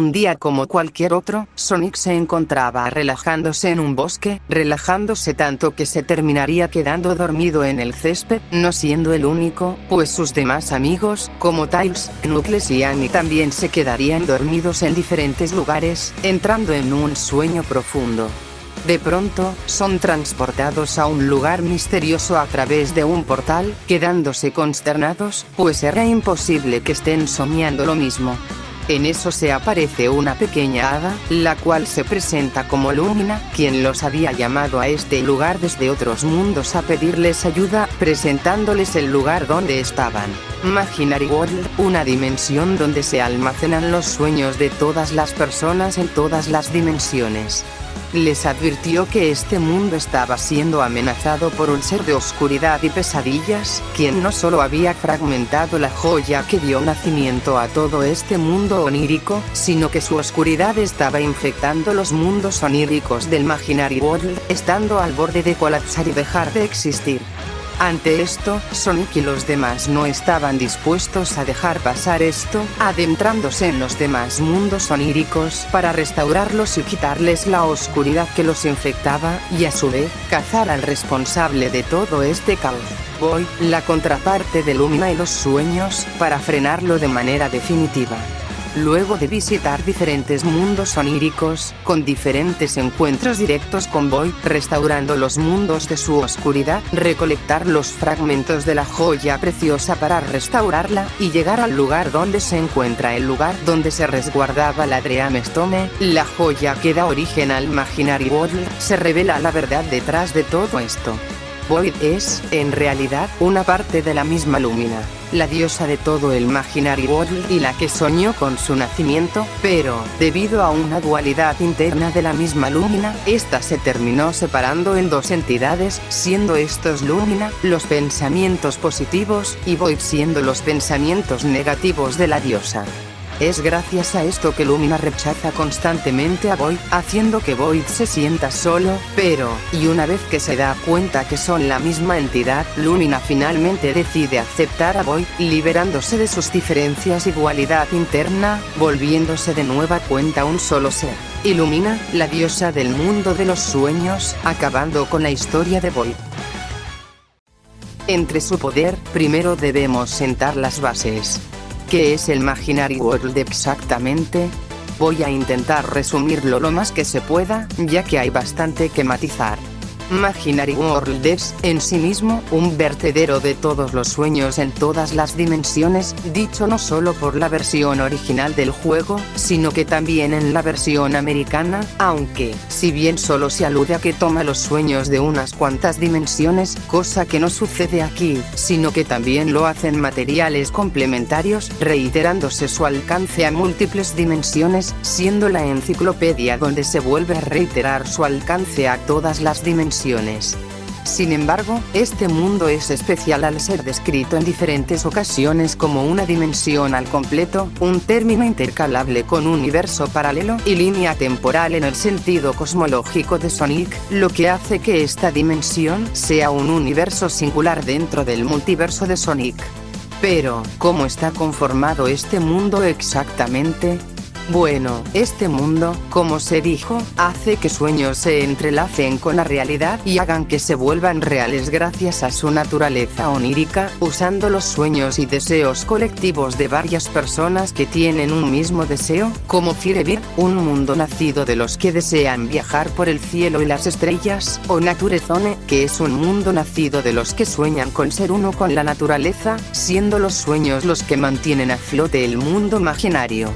Un día como cualquier otro, Sonic se encontraba relajándose en un bosque, relajándose tanto que se terminaría quedando dormido en el césped, no siendo el único, pues sus demás amigos, como Tails, Knuckles y Amy también se quedarían dormidos en diferentes lugares, entrando en un sueño profundo. De pronto, son transportados a un lugar misterioso a través de un portal, quedándose consternados, pues era imposible que estén soñando lo mismo. En eso se aparece una pequeña hada, la cual se presenta como Lumina, quien los había llamado a este lugar desde otros mundos a pedirles ayuda, presentándoles el lugar donde estaban. Imaginary World, una dimensión donde se almacenan los sueños de todas las personas en todas las dimensiones. Les advirtió que este mundo estaba siendo amenazado por un ser de oscuridad y pesadillas, quien no solo había fragmentado la joya que dio nacimiento a todo este mundo onírico, sino que su oscuridad estaba infectando los mundos oníricos del Imaginary World, estando al borde de colapsar y dejar de existir. Ante esto, Sonic y los demás no estaban dispuestos a dejar pasar esto, adentrándose en los demás mundos oníricos para restaurarlos y quitarles la oscuridad que los infectaba, y a su vez, cazar al responsable de todo este caos. Void, la contraparte de Lumina y los sueños, para frenarlo de manera definitiva. Luego de visitar diferentes mundos oníricos, con diferentes encuentros directos con Void, restaurando los mundos de su oscuridad, recolectar los fragmentos de la joya preciosa para restaurarla, y llegar al lugar donde se encuentra el lugar donde se resguardaba la Dream Stone, la joya que da origen al Imaginary World, se revela la verdad detrás de todo esto. Void es, en realidad, una parte de la misma Lumina, la diosa de todo el Imaginary World y la que soñó con su nacimiento, pero, debido a una dualidad interna de la misma Lumina, esta se terminó separando en dos entidades, siendo estos Lumina, los pensamientos positivos, y Void siendo los pensamientos negativos de la diosa. Es gracias a esto que Lumina rechaza constantemente a Void, haciendo que Void se sienta solo, pero, y una vez que se da cuenta que son la misma entidad, Lumina finalmente decide aceptar a Void, liberándose de sus diferencias y dualidad interna, volviéndose de nueva cuenta un solo ser. Y Lumina, la diosa del mundo de los sueños, acabando con la historia de Void. Entre su poder, primero debemos sentar las bases. ¿Qué es el Imaginary World exactamente? Voy a intentar resumirlo lo más que se pueda, ya que hay bastante que matizar. Imaginary World es, en sí mismo, un vertedero de todos los sueños en todas las dimensiones, dicho no solo por la versión original del juego, sino que también en la versión americana, aunque, si bien solo se alude a que toma los sueños de unas cuantas dimensiones, cosa que no sucede aquí, sino que también lo hacen materiales complementarios, reiterándose su alcance a múltiples dimensiones, siendo la enciclopedia donde se vuelve a reiterar su alcance a todas las dimensiones. Sin embargo, este mundo es especial al ser descrito en diferentes ocasiones como una dimensión al completo, un término intercalable con universo paralelo y línea temporal en el sentido cosmológico de Sonic, lo que hace que esta dimensión sea un universo singular dentro del multiverso de Sonic. Pero, ¿cómo está conformado este mundo exactamente? Bueno, este mundo, como se dijo, hace que sueños se entrelacen con la realidad y hagan que se vuelvan reales gracias a su naturaleza onírica, usando los sueños y deseos colectivos de varias personas que tienen un mismo deseo, como Firebird, un mundo nacido de los que desean viajar por el cielo y las estrellas, o Naturezone, que es un mundo nacido de los que sueñan con ser uno con la naturaleza, siendo los sueños los que mantienen a flote el mundo imaginario.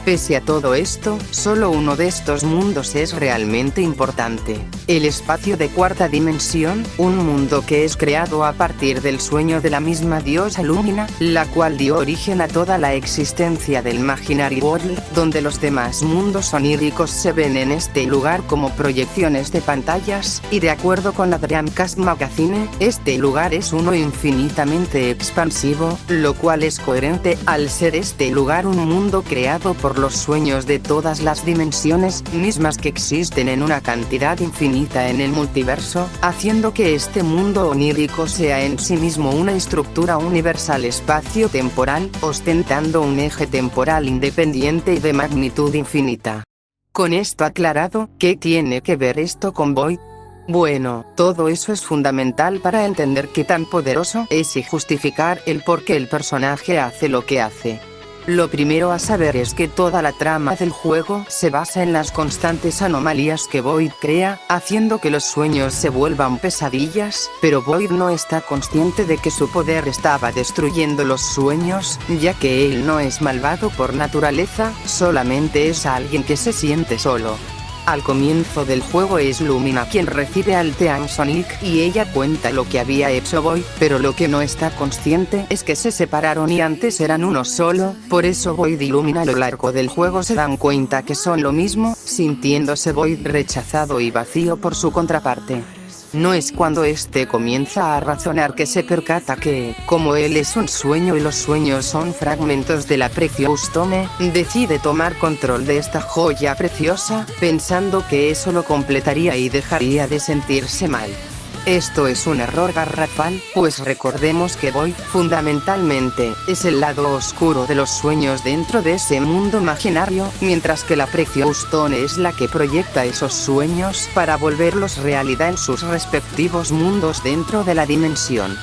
Pese a todo esto, solo uno de estos mundos es realmente importante: el espacio de cuarta dimensión, un mundo que es creado a partir del sueño de la misma diosa Lumina, la cual dio origen a toda la existencia del Imaginary World, donde los demás mundos oníricos se ven en este lugar como proyecciones de pantallas, y de acuerdo con la Dreamcast Magazine, este lugar es uno infinitamente expansivo, lo cual es coherente al ser este lugar un mundo creado por por los sueños de todas las dimensiones, mismas que existen en una cantidad infinita en el multiverso, haciendo que este mundo onírico sea en sí mismo una estructura universal espacio-temporal, ostentando un eje temporal independiente y de magnitud infinita. Con esto aclarado, ¿qué tiene que ver esto con Void? Bueno, todo eso es fundamental para entender qué tan poderoso es y justificar el por qué el personaje hace lo que hace. Lo primero a saber es que toda la trama del juego se basa en las constantes anomalías que Void crea, haciendo que los sueños se vuelvan pesadillas, pero Void no está consciente de que su poder estaba destruyendo los sueños, ya que él no es malvado por naturaleza, solamente es alguien que se siente solo. Al comienzo del juego es Lumina quien recibe al Team Sonic y ella cuenta lo que había hecho Void, pero lo que no está consciente es que se separaron y antes eran uno solo, por eso Void y Lumina a lo largo del juego se dan cuenta que son lo mismo, sintiéndose Void rechazado y vacío por su contraparte. No es cuando este comienza a razonar que se percata que, como él es un sueño y los sueños son fragmentos de la Precious Stone, decide tomar control de esta joya preciosa, pensando que eso lo completaría y dejaría de sentirse mal. Esto es un error garrafal, pues recordemos que Void, fundamentalmente, es el lado oscuro de los sueños dentro de ese mundo imaginario, mientras que la Precious Stone es la que proyecta esos sueños para volverlos realidad en sus respectivos mundos dentro de la dimensión.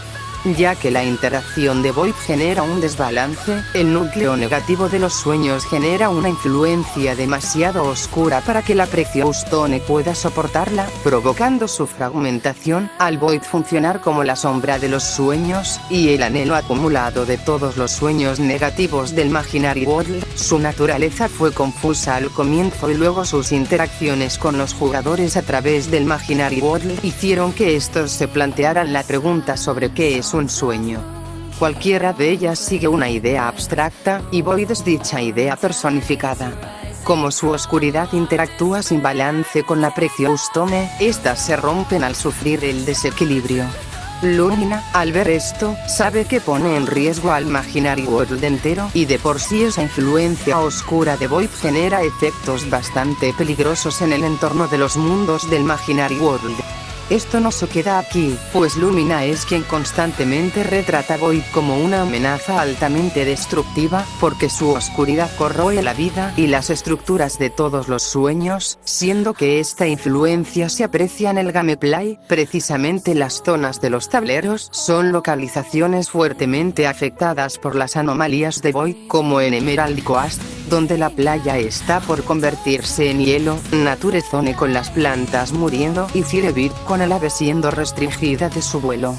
Ya que la interacción de Void genera un desbalance, el núcleo negativo de los sueños genera una influencia demasiado oscura para que la Precious Stone pueda soportarla, provocando su fragmentación, al Void funcionar como la sombra de los sueños, y el anhelo acumulado de todos los sueños negativos del Imaginary World. Su naturaleza fue confusa al comienzo y luego sus interacciones con los jugadores a través del Imaginary World hicieron que estos se plantearan la pregunta sobre qué es un sueño. Cualquiera de ellas sigue una idea abstracta, y Void es dicha idea personificada. Como su oscuridad interactúa sin balance con la Precious Stone, estas se rompen al sufrir el desequilibrio. Lumina, al ver esto, sabe que pone en riesgo al Imaginary World entero, y de por sí esa influencia oscura de Void genera efectos bastante peligrosos en el entorno de los mundos del Imaginary World. Esto no se queda aquí, pues Lumina es quien constantemente retrata a Void como una amenaza altamente destructiva, porque su oscuridad corroe la vida y las estructuras de todos los sueños, siendo que esta influencia se aprecia en el gameplay. Precisamente las zonas de los tableros son localizaciones fuertemente afectadas por las anomalías de Void, como en Emerald Coast, donde la playa está por convertirse en hielo, Nature Zone con las plantas muriendo y Firebird con el ave siendo restringida de su vuelo.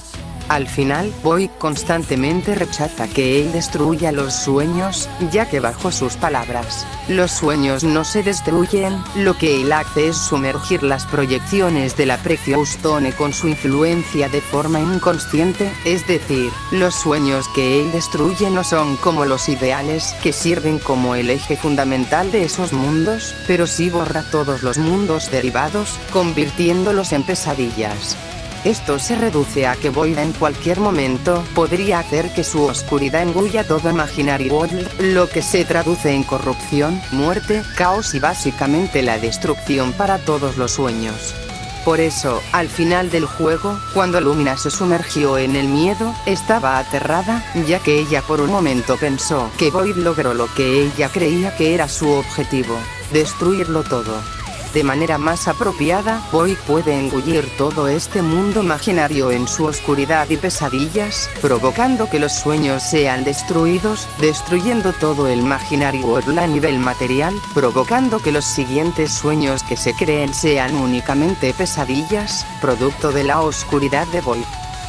Al final, Void constantemente rechaza que él destruya los sueños, ya que bajo sus palabras, los sueños no se destruyen, lo que él hace es sumergir las proyecciones de la Precious Stone con su influencia de forma inconsciente, es decir, los sueños que él destruye no son como los ideales que sirven como el eje fundamental de esos mundos, pero sí borra todos los mundos derivados, convirtiéndolos en pesadillas. Esto se reduce a que Void en cualquier momento podría hacer que su oscuridad engulla todo Imaginary World, lo que se traduce en corrupción, muerte, caos y básicamente la destrucción para todos los sueños. Por eso, al final del juego, cuando Lumina se sumergió en el miedo, estaba aterrada, ya que ella por un momento pensó que Void logró lo que ella creía que era su objetivo: destruirlo todo. De manera más apropiada, Void puede engullir todo este mundo imaginario en su oscuridad y pesadillas, provocando que los sueños sean destruidos, destruyendo todo el Imaginary World a nivel material, provocando que los siguientes sueños que se creen sean únicamente pesadillas, producto de la oscuridad de Void.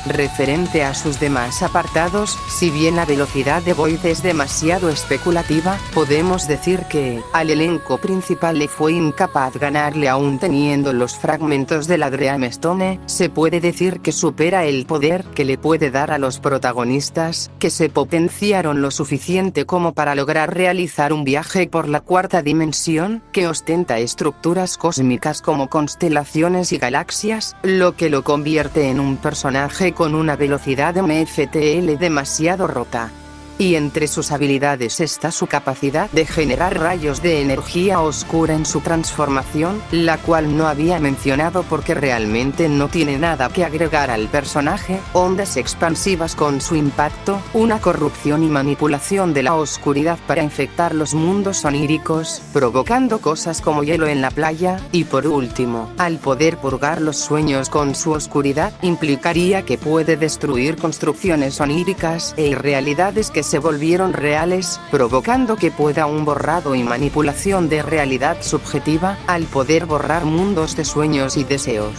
Referente a sus demás apartados, si bien la velocidad de Void es demasiado especulativa, podemos decir que, al elenco principal le fue incapaz ganarle aún teniendo los fragmentos de la Dream Stone. Se puede decir que supera el poder que le puede dar a los protagonistas, que se potenciaron lo suficiente como para lograr realizar un viaje por la cuarta dimensión, que ostenta estructuras cósmicas como constelaciones y galaxias, lo que lo convierte en un personaje con una velocidad MFTL demasiado rota. Y entre sus habilidades está su capacidad de generar rayos de energía oscura en su transformación, la cual no había mencionado porque realmente no tiene nada que agregar al personaje, ondas expansivas con su impacto, una corrupción y manipulación de la oscuridad para infectar los mundos oníricos, provocando cosas como hielo en la playa, y por último, al poder purgar los sueños con su oscuridad, implicaría que puede destruir construcciones oníricas e irrealidades que se volvieron reales, provocando que pueda un borrado y manipulación de realidad subjetiva, al poder borrar mundos de sueños y deseos.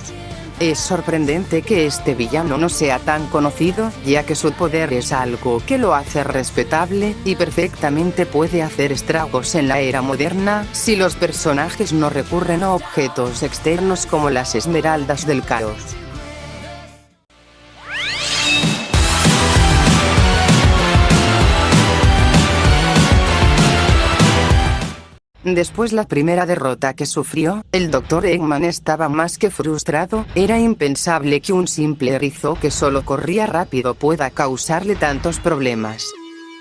Es sorprendente que este villano no sea tan conocido, ya que su poder es algo que lo hace respetable, y perfectamente puede hacer estragos en la era moderna, si los personajes no recurren a objetos externos como las esmeraldas del caos. Después la primera derrota que sufrió, el Dr. Eggman estaba más que frustrado. Era impensable que un simple erizo que solo corría rápido pueda causarle tantos problemas.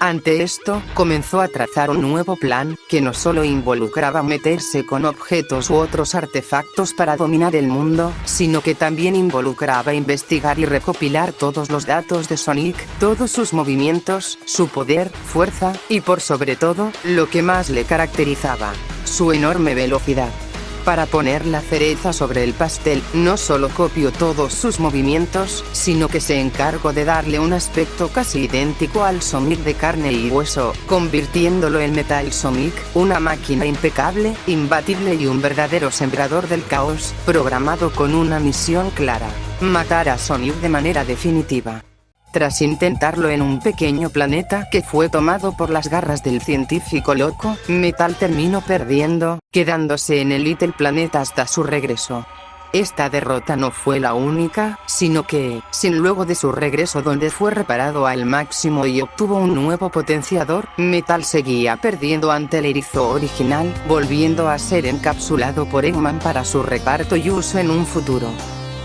Ante esto, comenzó a trazar un nuevo plan, que no solo involucraba meterse con objetos u otros artefactos para dominar el mundo, sino que también involucraba investigar y recopilar todos los datos de Sonic, todos sus movimientos, su poder, fuerza, y por sobre todo, lo que más le caracterizaba, su enorme velocidad. Para poner la cereza sobre el pastel, no solo copió todos sus movimientos, sino que se encargó de darle un aspecto casi idéntico al Sonic de carne y hueso, convirtiéndolo en Metal Sonic, una máquina impecable, imbatible y un verdadero sembrador del caos, programado con una misión clara: matar a Sonic de manera definitiva. Tras intentarlo en un pequeño planeta que fue tomado por las garras del científico loco, Metal terminó perdiendo, quedándose en el Little Planeta hasta su regreso. Esta derrota no fue la única, sino que, sin luego de su regreso donde fue reparado al máximo y obtuvo un nuevo potenciador, Metal seguía perdiendo ante el erizo original, volviendo a ser encapsulado por Eggman para su reparto y uso en un futuro.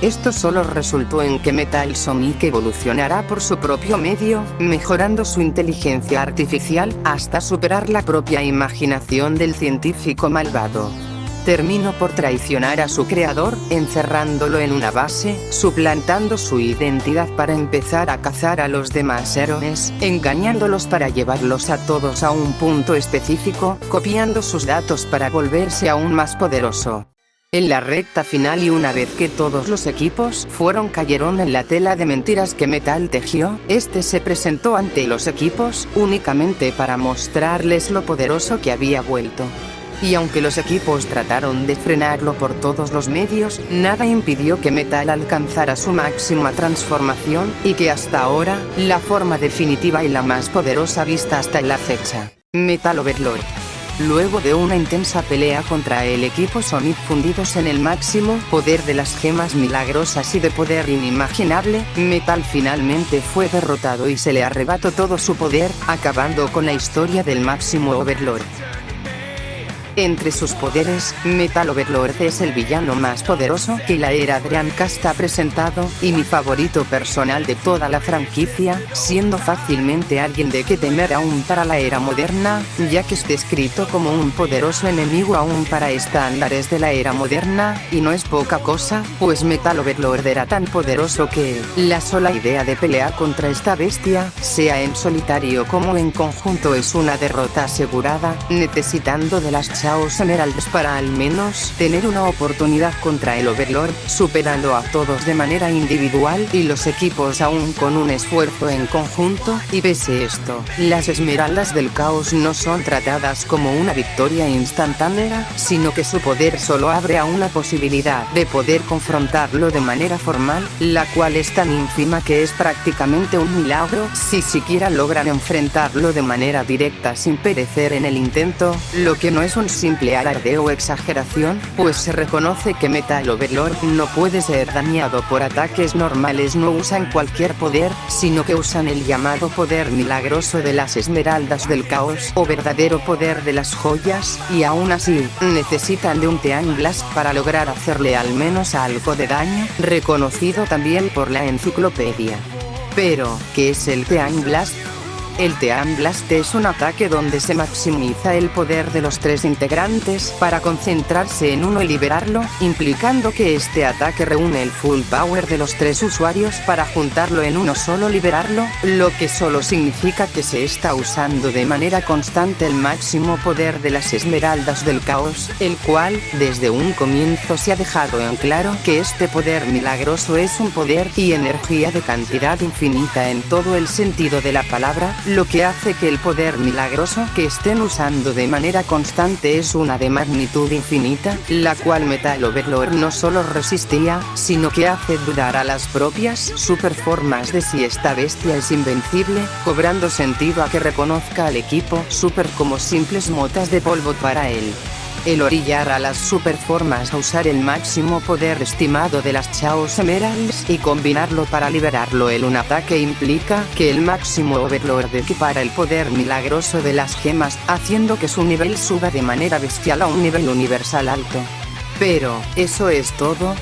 Esto solo resultó en que Metal Sonic evolucionará por su propio medio, mejorando su inteligencia artificial, hasta superar la propia imaginación del científico malvado. Terminó por traicionar a su creador, encerrándolo en una base, suplantando su identidad para empezar a cazar a los demás héroes, engañándolos para llevarlos a todos a un punto específico, copiando sus datos para volverse aún más poderoso. En la recta final y una vez que todos los equipos cayeron en la tela de mentiras que Metal tejió, este se presentó ante los equipos, únicamente para mostrarles lo poderoso que había vuelto. Y aunque los equipos trataron de frenarlo por todos los medios, nada impidió que Metal alcanzara su máxima transformación, y que hasta ahora, la forma definitiva y la más poderosa vista hasta la fecha. Metal Overlord. Luego de una intensa pelea contra el equipo Sonic fundidos en el máximo poder de las gemas milagrosas y de poder inimaginable, Metal finalmente fue derrotado y se le arrebató todo su poder, acabando con la historia del máximo Overlord. Entre sus poderes, Metal Overlord es el villano más poderoso que la era Dreamcast ha presentado, y mi favorito personal de toda la franquicia, siendo fácilmente alguien de que temer aún para la era moderna, ya que es descrito como un poderoso enemigo aún para estándares de la era moderna, y no es poca cosa, pues Metal Overlord era tan poderoso que, la sola idea de pelear contra esta bestia, sea en solitario como en conjunto, es una derrota asegurada, necesitando de las Chaos Emeralds para al menos tener una oportunidad contra el Overlord, superando a todos de manera individual y los equipos aún con un esfuerzo en conjunto, y pese esto, las Esmeraldas del Caos no son tratadas como una victoria instantánea, sino que su poder solo abre a una posibilidad de poder confrontarlo de manera formal, la cual es tan ínfima que es prácticamente un milagro si siquiera logran enfrentarlo de manera directa sin perecer en el intento, lo que no es un simple alardeo o exageración, pues se reconoce que Metal Overlord no puede ser dañado por ataques normales. No usan cualquier poder, sino que usan el llamado poder milagroso de las Esmeraldas del Caos, o verdadero poder de las joyas, y aún así, necesitan de un Team Blast para lograr hacerle al menos algo de daño, reconocido también por la enciclopedia. Pero, ¿qué es el Team Blast? El Team Blast es un ataque donde se maximiza el poder de los 3 integrantes para concentrarse en uno y liberarlo, implicando que este ataque reúne el full power de los 3 usuarios para juntarlo en uno solo liberarlo, lo que solo significa que se está usando de manera constante el máximo poder de las esmeraldas del caos, el cual, desde un comienzo se ha dejado en claro que este poder milagroso es un poder y energía de cantidad infinita en todo el sentido de la palabra, lo que hace que el poder milagroso que estén usando de manera constante es una de magnitud infinita, la cual Metal Overlord no solo resistía, sino que hace dudar a las propias superformas de si esta bestia es invencible, cobrando sentido a que reconozca al equipo super como simples motas de polvo para él. El orillar a las superformas a usar el máximo poder estimado de las Chaos Emeralds y combinarlo para liberarlo en un ataque implica que el máximo Overlord equipara el poder milagroso de las gemas, haciendo que su nivel suba de manera bestial a un nivel universal alto. Pero, ¿eso es todo?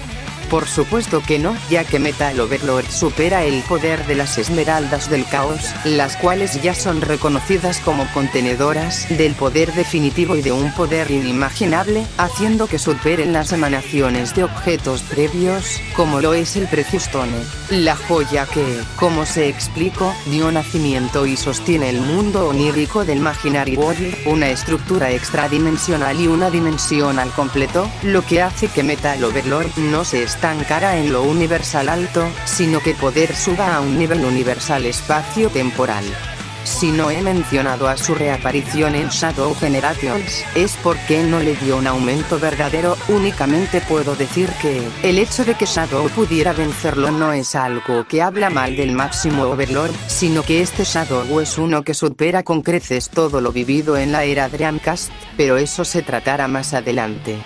Por supuesto que no, ya que Metal Overlord supera el poder de las esmeraldas del caos, las cuales ya son reconocidas como contenedoras del poder definitivo y de un poder inimaginable, haciendo que superen las emanaciones de objetos previos, como lo es el Precious Stone, la joya que, como se explicó, dio nacimiento y sostiene el mundo onírico del Imaginary World, una estructura extradimensional y una dimensión al completo, lo que hace que Metal Overlord no se estancara en lo universal alto, sino que poder suba a un nivel universal espacio-temporal. Si no he mencionado a su reaparición en Shadow Generations, es porque no le dio un aumento verdadero, únicamente puedo decir que, el hecho de que Shadow pudiera vencerlo no es algo que habla mal del máximo Overlord, sino que este Shadow es uno que supera con creces todo lo vivido en la era Dreamcast, pero eso se tratará más adelante.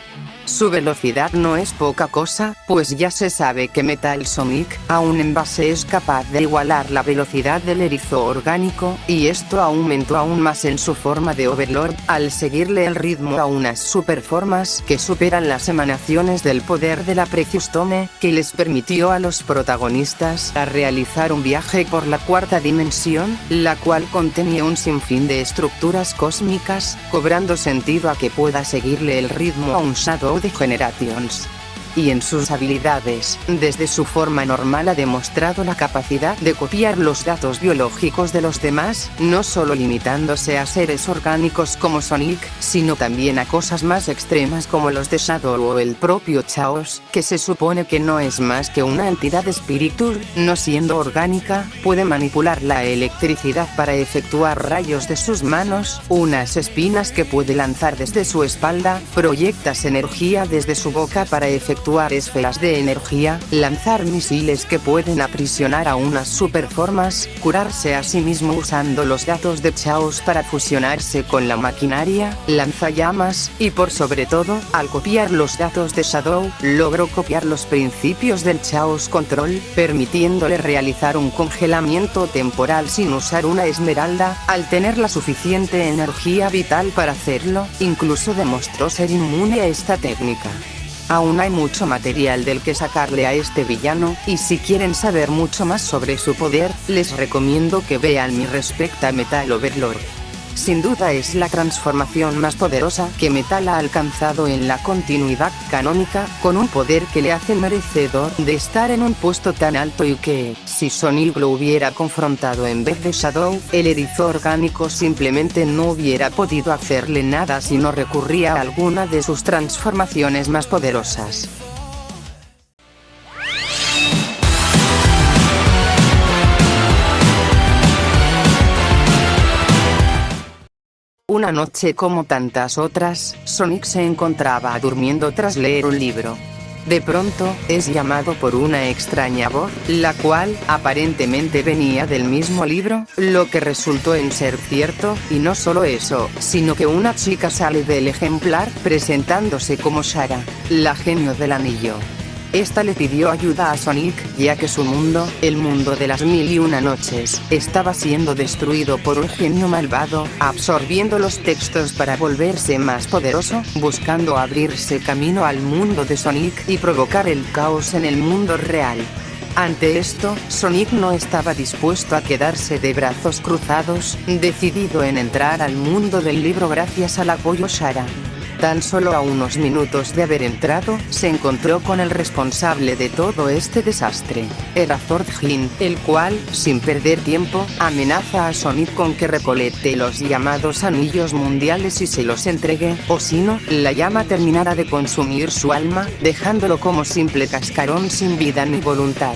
Su velocidad no es poca cosa, pues ya se sabe que Metal Sonic, aún en base es capaz de igualar la velocidad del erizo orgánico, y esto aumentó aún más en su forma de Overlord, al seguirle el ritmo a unas superformas que superan las emanaciones del poder de la Precious Stone, que les permitió a los protagonistas a realizar un viaje por la cuarta dimensión, la cual contenía un sinfín de estructuras cósmicas, cobrando sentido a que pueda seguirle el ritmo a un Shadow de Generations. Y en sus habilidades, desde su forma normal ha demostrado la capacidad de copiar los datos biológicos de los demás, no solo limitándose a seres orgánicos como Sonic, sino también a cosas más extremas como los de Shadow o el propio Chaos, que se supone que no es más que una entidad espiritual, no siendo orgánica, puede manipular la electricidad para efectuar rayos de sus manos, unas espinas que puede lanzar desde su espalda, proyectas energía desde su boca para efectuar esferas de energía, lanzar misiles que pueden aprisionar a unas superformas, curarse a sí mismo usando los datos de Chaos para fusionarse con la maquinaria, lanzallamas, y por sobre todo, al copiar los datos de Shadow, logró copiar los principios del Chaos Control, permitiéndole realizar un congelamiento temporal sin usar una esmeralda, al tener la suficiente energía vital para hacerlo, incluso demostró ser inmune a esta técnica. Aún hay mucho material del que sacarle a este villano, y si quieren saber mucho más sobre su poder, les recomiendo que vean mi respecta Metal Overlord. Sin duda es la transformación más poderosa que Metal ha alcanzado en la continuidad canónica, con un poder que le hace merecedor de estar en un puesto tan alto y que, si Sonic lo hubiera confrontado en vez de Shadow, el erizo orgánico simplemente no hubiera podido hacerle nada si no recurría a alguna de sus transformaciones más poderosas. Una noche como tantas otras, Sonic se encontraba durmiendo tras leer un libro. De pronto, es llamado por una extraña voz, la cual, aparentemente venía del mismo libro, lo que resultó en ser cierto, y no solo eso, sino que una chica sale del ejemplar, presentándose como Shara, la genio del anillo. Esta le pidió ayuda a Sonic, ya que su mundo, el mundo de las 1001 noches, estaba siendo destruido por un genio malvado, absorbiendo los textos para volverse más poderoso, buscando abrirse camino al mundo de Sonic y provocar el caos en el mundo real. Ante esto, Sonic no estaba dispuesto a quedarse de brazos cruzados, decidido en entrar al mundo del libro gracias al apoyo Shara. Tan solo a unos minutos de haber entrado, se encontró con el responsable de todo este desastre, Erazor Djinn, el cual, sin perder tiempo, amenaza a Sonic con que recolecte los llamados anillos mundiales y se los entregue, o si no, la llama terminará de consumir su alma, dejándolo como simple cascarón sin vida ni voluntad.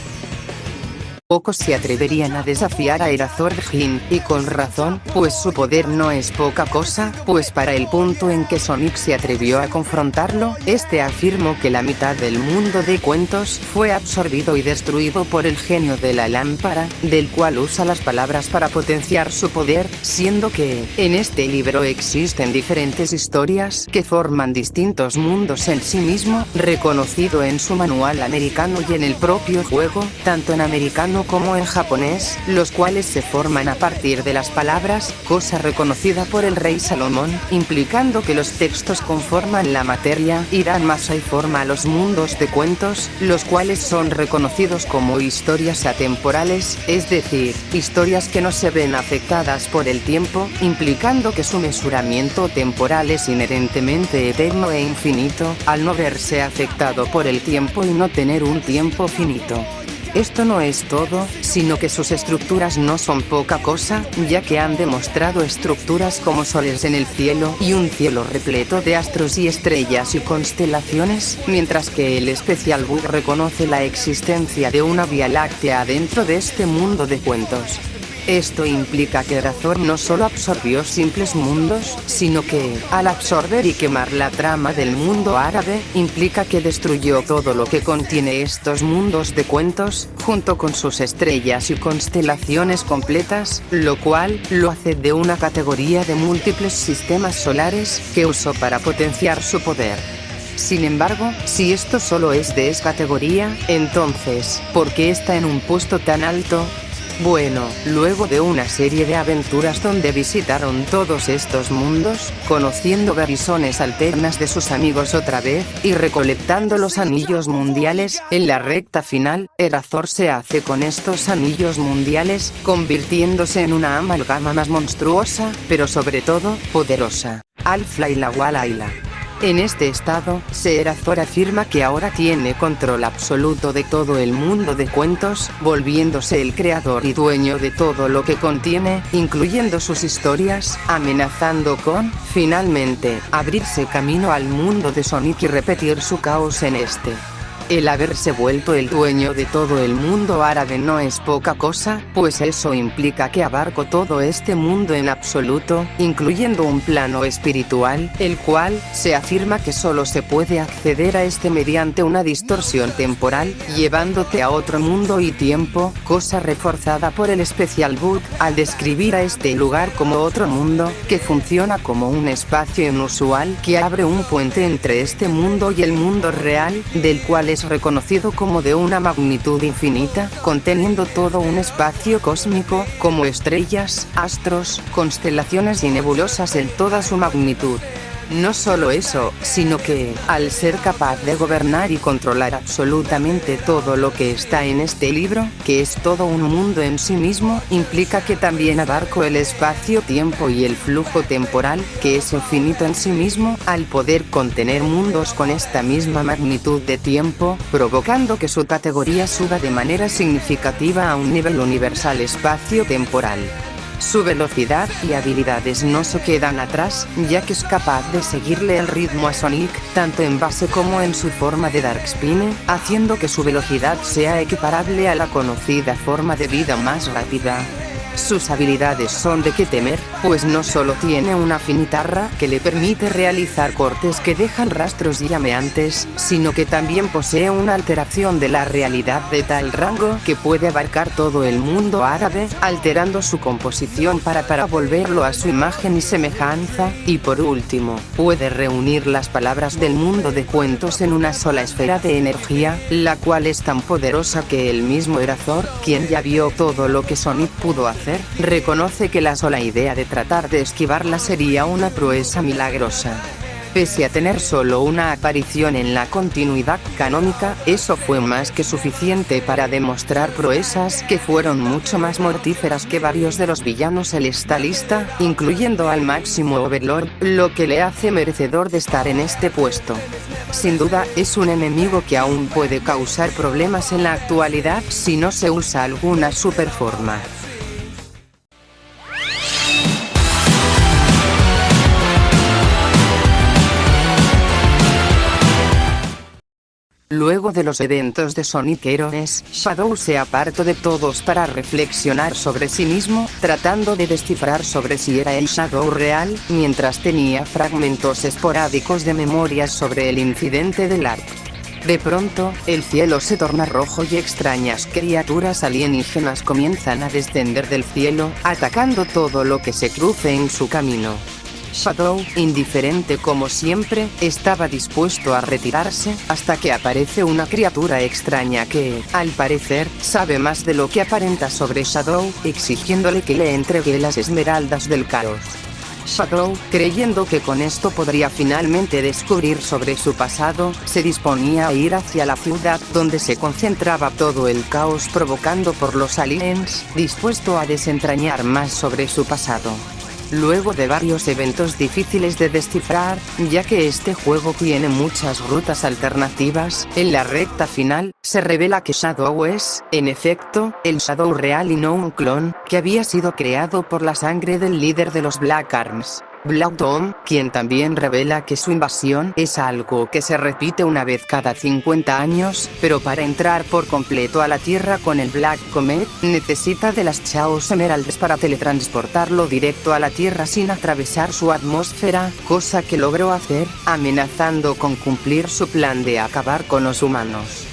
Pocos se atreverían a desafiar a Erazor Djinn, y con razón, pues su poder no es poca cosa, pues para el punto en que Sonic se atrevió a confrontarlo, este afirmó que la mitad del mundo de cuentos fue absorbido y destruido por el genio de la lámpara, del cual usa las palabras para potenciar su poder, siendo que, en este libro existen diferentes historias que forman distintos mundos en sí mismo, reconocido en su manual americano y en el propio juego, tanto en americano como en japonés, los cuales se forman a partir de las palabras, cosa reconocida por el rey Salomón, implicando que los textos conforman la materia y dan masa y forma a los mundos de cuentos, los cuales son reconocidos como historias atemporales, es decir, historias que no se ven afectadas por el tiempo, implicando que su mesuramiento temporal es inherentemente eterno e infinito, al no verse afectado por el tiempo y no tener un tiempo finito. Esto no es todo, sino que sus estructuras no son poca cosa, ya que han demostrado estructuras como soles en el cielo y un cielo repleto de astros y estrellas y constelaciones, mientras que el Special Book reconoce la existencia de una Vía Láctea dentro de este mundo de cuentos. Esto implica que Erazor no solo absorbió simples mundos, sino que, al absorber y quemar la trama del mundo árabe, implica que destruyó todo lo que contiene estos mundos de cuentos, junto con sus estrellas y constelaciones completas, lo cual lo hace de una categoría de múltiples sistemas solares, que usó para potenciar su poder. Sin embargo, si esto solo es de esa categoría, entonces, ¿por qué está en un puesto tan alto? Bueno, luego de una serie de aventuras donde visitaron todos estos mundos, conociendo versiones alternas de sus amigos otra vez, y recolectando los anillos mundiales, en la recta final, Erazor se hace con estos anillos mundiales, convirtiéndose en una amalgama más monstruosa, pero sobre todo, poderosa. Al-Flaila Walaila. En este estado, Erazor afirma que ahora tiene control absoluto de todo el mundo de cuentos, volviéndose el creador y dueño de todo lo que contiene, incluyendo sus historias, amenazando con, finalmente, abrirse camino al mundo de Sonic y repetir su caos en este. El haberse vuelto el dueño de todo el mundo árabe no es poca cosa, pues eso implica que abarcó todo este mundo en absoluto, incluyendo un plano espiritual, el cual, se afirma que solo se puede acceder a este mediante una distorsión temporal, llevándote a otro mundo y tiempo, cosa reforzada por el Special Book, al describir a este lugar como otro mundo, que funciona como un espacio inusual que abre un puente entre este mundo y el mundo real, del cual es reconocido como de una magnitud infinita, conteniendo todo un espacio cósmico, como estrellas, astros, constelaciones y nebulosas en toda su magnitud. No solo eso, sino que, al ser capaz de gobernar y controlar absolutamente todo lo que está en este libro, que es todo un mundo en sí mismo, implica que también abarcó el espacio-tiempo y el flujo temporal, que es infinito en sí mismo, al poder contener mundos con esta misma magnitud de tiempo, provocando que su categoría suba de manera significativa a un nivel universal espacio-temporal. Su velocidad y habilidades no se quedan atrás, ya que es capaz de seguirle el ritmo a Sonic, tanto en base como en su forma de Darkspine, haciendo que su velocidad sea equiparable a la conocida forma de vida más rápida. Sus habilidades son de qué temer, pues no solo tiene una finitarra que le permite realizar cortes que dejan rastros llameantes, sino que también posee una alteración de la realidad de tal rango que puede abarcar todo el mundo árabe, alterando su composición para volverlo a su imagen y semejanza, y por último, puede reunir las palabras del mundo de cuentos en una sola esfera de energía, la cual es tan poderosa que el mismo Erazor, quien ya vio todo lo que Sonic pudo hacer, reconoce que la sola idea de tratar de esquivarla sería una proeza milagrosa. Pese a tener solo una aparición en la continuidad canónica, eso fue más que suficiente para demostrar proezas que fueron mucho más mortíferas que varios de los villanos en esta lista, incluyendo al máximo Overlord, lo que le hace merecedor de estar en este puesto. Sin duda, es un enemigo que aún puede causar problemas en la actualidad si no se usa alguna superforma. Luego de los eventos de Sonic Heroes, Shadow se apartó de todos para reflexionar sobre sí mismo, tratando de descifrar sobre si era el Shadow real, mientras tenía fragmentos esporádicos de memorias sobre el incidente del Ark. De pronto, el cielo se torna rojo y extrañas criaturas alienígenas comienzan a descender del cielo, atacando todo lo que se cruce en su camino. Shadow, indiferente como siempre, estaba dispuesto a retirarse, hasta que aparece una criatura extraña que, al parecer, sabe más de lo que aparenta sobre Shadow, exigiéndole que le entregue las esmeraldas del caos. Shadow, creyendo que con esto podría finalmente descubrir sobre su pasado, se disponía a ir hacia la ciudad donde se concentraba todo el caos provocado por los aliens, dispuesto a desentrañar más sobre su pasado. Luego de varios eventos difíciles de descifrar, ya que este juego tiene muchas rutas alternativas, en la recta final, se revela que Shadow es, en efecto, el Shadow real y no un clon, que había sido creado por la sangre del líder de los Black Arms, Black Dome, quien también revela que su invasión es algo que se repite una vez cada 50 años, pero para entrar por completo a la Tierra con el Black Comet, necesita de las Chaos Emeralds para teletransportarlo directo a la Tierra sin atravesar su atmósfera, cosa que logró hacer, amenazando con cumplir su plan de acabar con los humanos.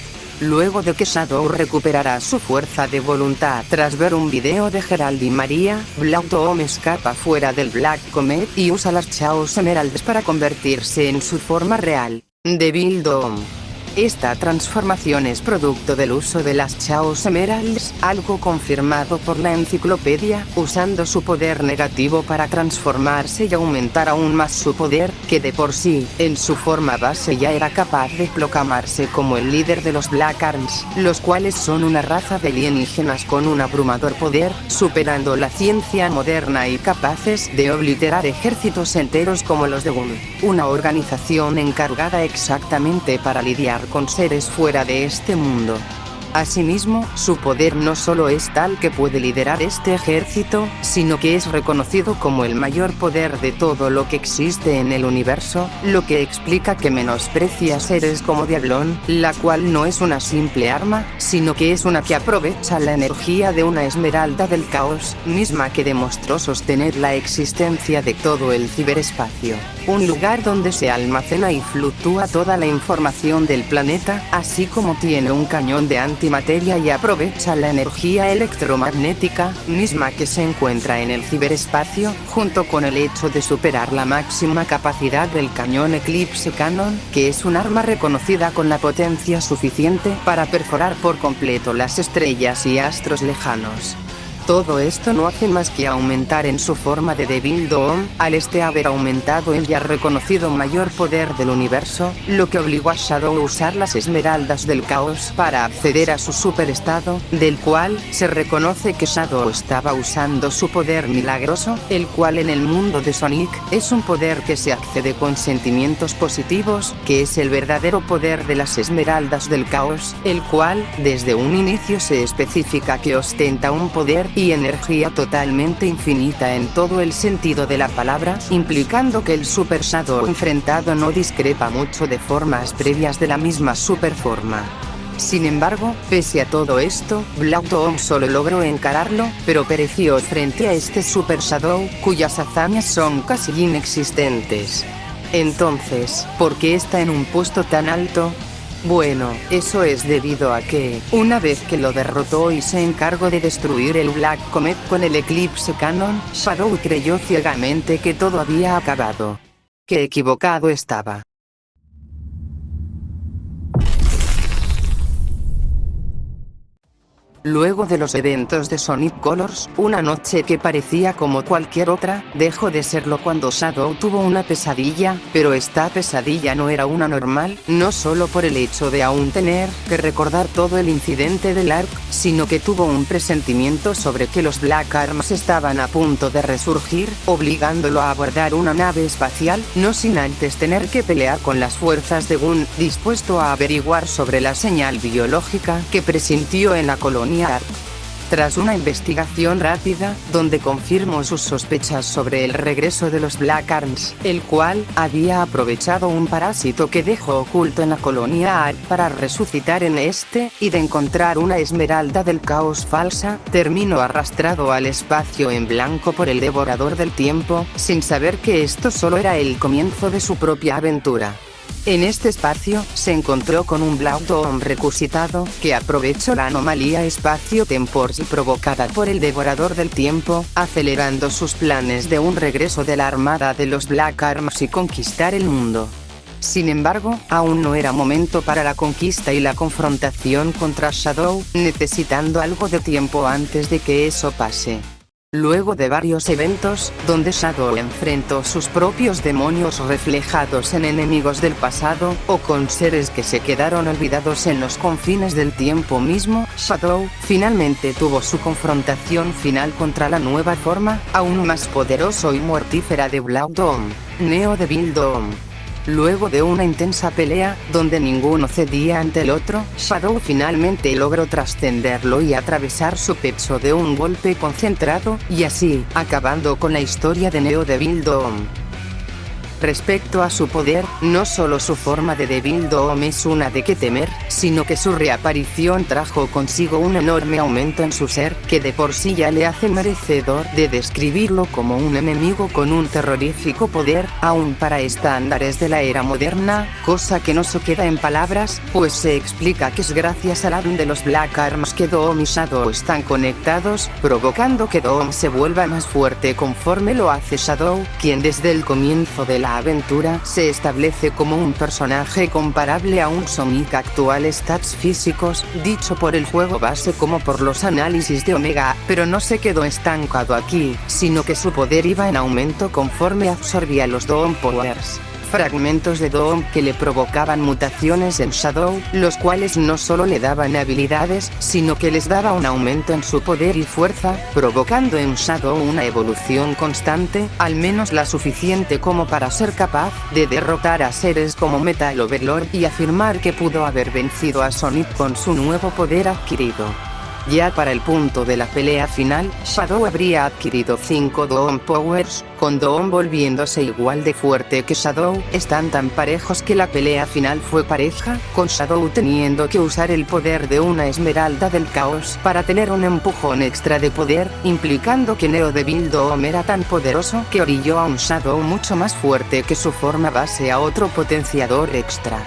Luego de que Shadow recuperará su fuerza de voluntad tras ver un video de Gerald y María, Black Dome escapa fuera del Black Comet y usa las Chaos Emeralds para convertirse en su forma real, Devil Dome. Esta transformación es producto del uso de las Chaos Emeralds, algo confirmado por la enciclopedia, usando su poder negativo para transformarse y aumentar aún más su poder, que de por sí, en su forma base ya era capaz de proclamarse como el líder de los Black Arms, los cuales son una raza de alienígenas con un abrumador poder, superando la ciencia moderna y capaces de obliterar ejércitos enteros como los de Gun, una organización encargada exactamente para lidiar con seres fuera de este mundo. Asimismo, su poder no solo es tal que puede liderar este ejército, sino que es reconocido como el mayor poder de todo lo que existe en el universo, lo que explica que menosprecia seres como Diablón, la cual no es una simple arma, sino que es una que aprovecha la energía de una esmeralda del caos, misma que demostró sostener la existencia de todo el ciberespacio. Un lugar donde se almacena y fluctúa toda la información del planeta, así como tiene un cañón de antimateria y aprovecha la energía electromagnética, misma que se encuentra en el ciberespacio, junto con el hecho de superar la máxima capacidad del cañón Eclipse Cannon, que es un arma reconocida con la potencia suficiente para perforar por completo las estrellas y astros lejanos. Todo esto no hace más que aumentar en su forma de Devil Dome, al haber aumentado el ya reconocido mayor poder del universo, lo que obligó a Shadow a usar las esmeraldas del caos para acceder a su superestado, del cual se reconoce que Shadow estaba usando su poder milagroso, el cual en el mundo de Sonic, es un poder que se accede con sentimientos positivos, que es el verdadero poder de las esmeraldas del caos, el cual, desde un inicio se especifica que ostenta un poder y energía totalmente infinita en todo el sentido de la palabra, implicando que el Super Shadow enfrentado no discrepa mucho de formas previas de la misma superforma. Sin embargo, pese a todo esto, Black Dome solo logró encararlo, pero pereció frente a este Super Shadow, cuyas hazañas son casi inexistentes. Entonces, ¿por qué está en un puesto tan alto? Bueno, eso es debido a que, una vez que lo derrotó y se encargó de destruir el Black Comet con el Eclipse Cannon, Shadow creyó ciegamente que todo había acabado. ¡Qué equivocado estaba! Luego de los eventos de Sonic Colors, una noche que parecía como cualquier otra, dejó de serlo cuando Shadow tuvo una pesadilla, pero esta pesadilla no era una normal, no solo por el hecho de aún tener que recordar todo el incidente del Ark, sino que tuvo un presentimiento sobre que los Black Arms estaban a punto de resurgir, obligándolo a abordar una nave espacial, no sin antes tener que pelear con las fuerzas de Gunn, dispuesto a averiguar sobre la señal biológica que presintió en la colonia Ark. Tras una investigación rápida, donde confirmó sus sospechas sobre el regreso de los Black Arms, el cual había aprovechado un parásito que dejó oculto en la colonia Ark para resucitar en este, y de encontrar una esmeralda del caos falsa, terminó arrastrado al espacio en blanco por el devorador del tiempo, sin saber que esto solo era el comienzo de su propia aventura. En este espacio, se encontró con un Black Dome resucitado, que aprovechó la anomalía espacio-temporal provocada por el Devorador del Tiempo, acelerando sus planes de un regreso de la armada de los Black Arms y conquistar el mundo. Sin embargo, aún no era momento para la conquista y la confrontación contra Shadow, necesitando algo de tiempo antes de que eso pase. Luego de varios eventos, donde Shadow enfrentó sus propios demonios reflejados en enemigos del pasado, o con seres que se quedaron olvidados en los confines del tiempo mismo, Shadow finalmente tuvo su confrontación final contra la nueva forma, aún más poderoso y mortífera de Black Dome, Neo Devil Dome. Luego de una intensa pelea, donde ninguno cedía ante el otro, Shadow finalmente logró trascenderlo y atravesar su pecho de un golpe concentrado, y así, acabando con la historia de Neo Devil Dome. Respecto a su poder, no solo su forma de Devil Dome es una de qué temer, sino que su reaparición trajo consigo un enorme aumento en su ser, que de por sí ya le hace merecedor de describirlo como un enemigo con un terrorífico poder, aún para estándares de la era moderna, cosa que no se queda en palabras, pues se explica que es gracias al ADN de los Black Arms que Dome y Shadow están conectados, provocando que Dome se vuelva más fuerte conforme lo hace Shadow, quien desde el comienzo de la aventura se establece como un personaje comparable a un Sonic actual stats físicos, dicho por el juego base como por los análisis de Omega, pero no se quedó estancado aquí, sino que su poder iba en aumento conforme absorbía los Dome Powers. Fragmentos de Dome que le provocaban mutaciones en Shadow, los cuales no solo le daban habilidades, sino que les daba un aumento en su poder y fuerza, provocando en Shadow una evolución constante, al menos la suficiente como para ser capaz de derrotar a seres como Metal Overlord y afirmar que pudo haber vencido a Sonic con su nuevo poder adquirido. Ya para el punto de la pelea final, Shadow habría adquirido 5 Dome Powers, con Dome volviéndose igual de fuerte que Shadow. Están tan parejos que la pelea final fue pareja, con Shadow teniendo que usar el poder de una esmeralda del caos para tener un empujón extra de poder, implicando que Neo Devil Dome era tan poderoso que orilló a un Shadow mucho más fuerte que su forma base a otro potenciador extra.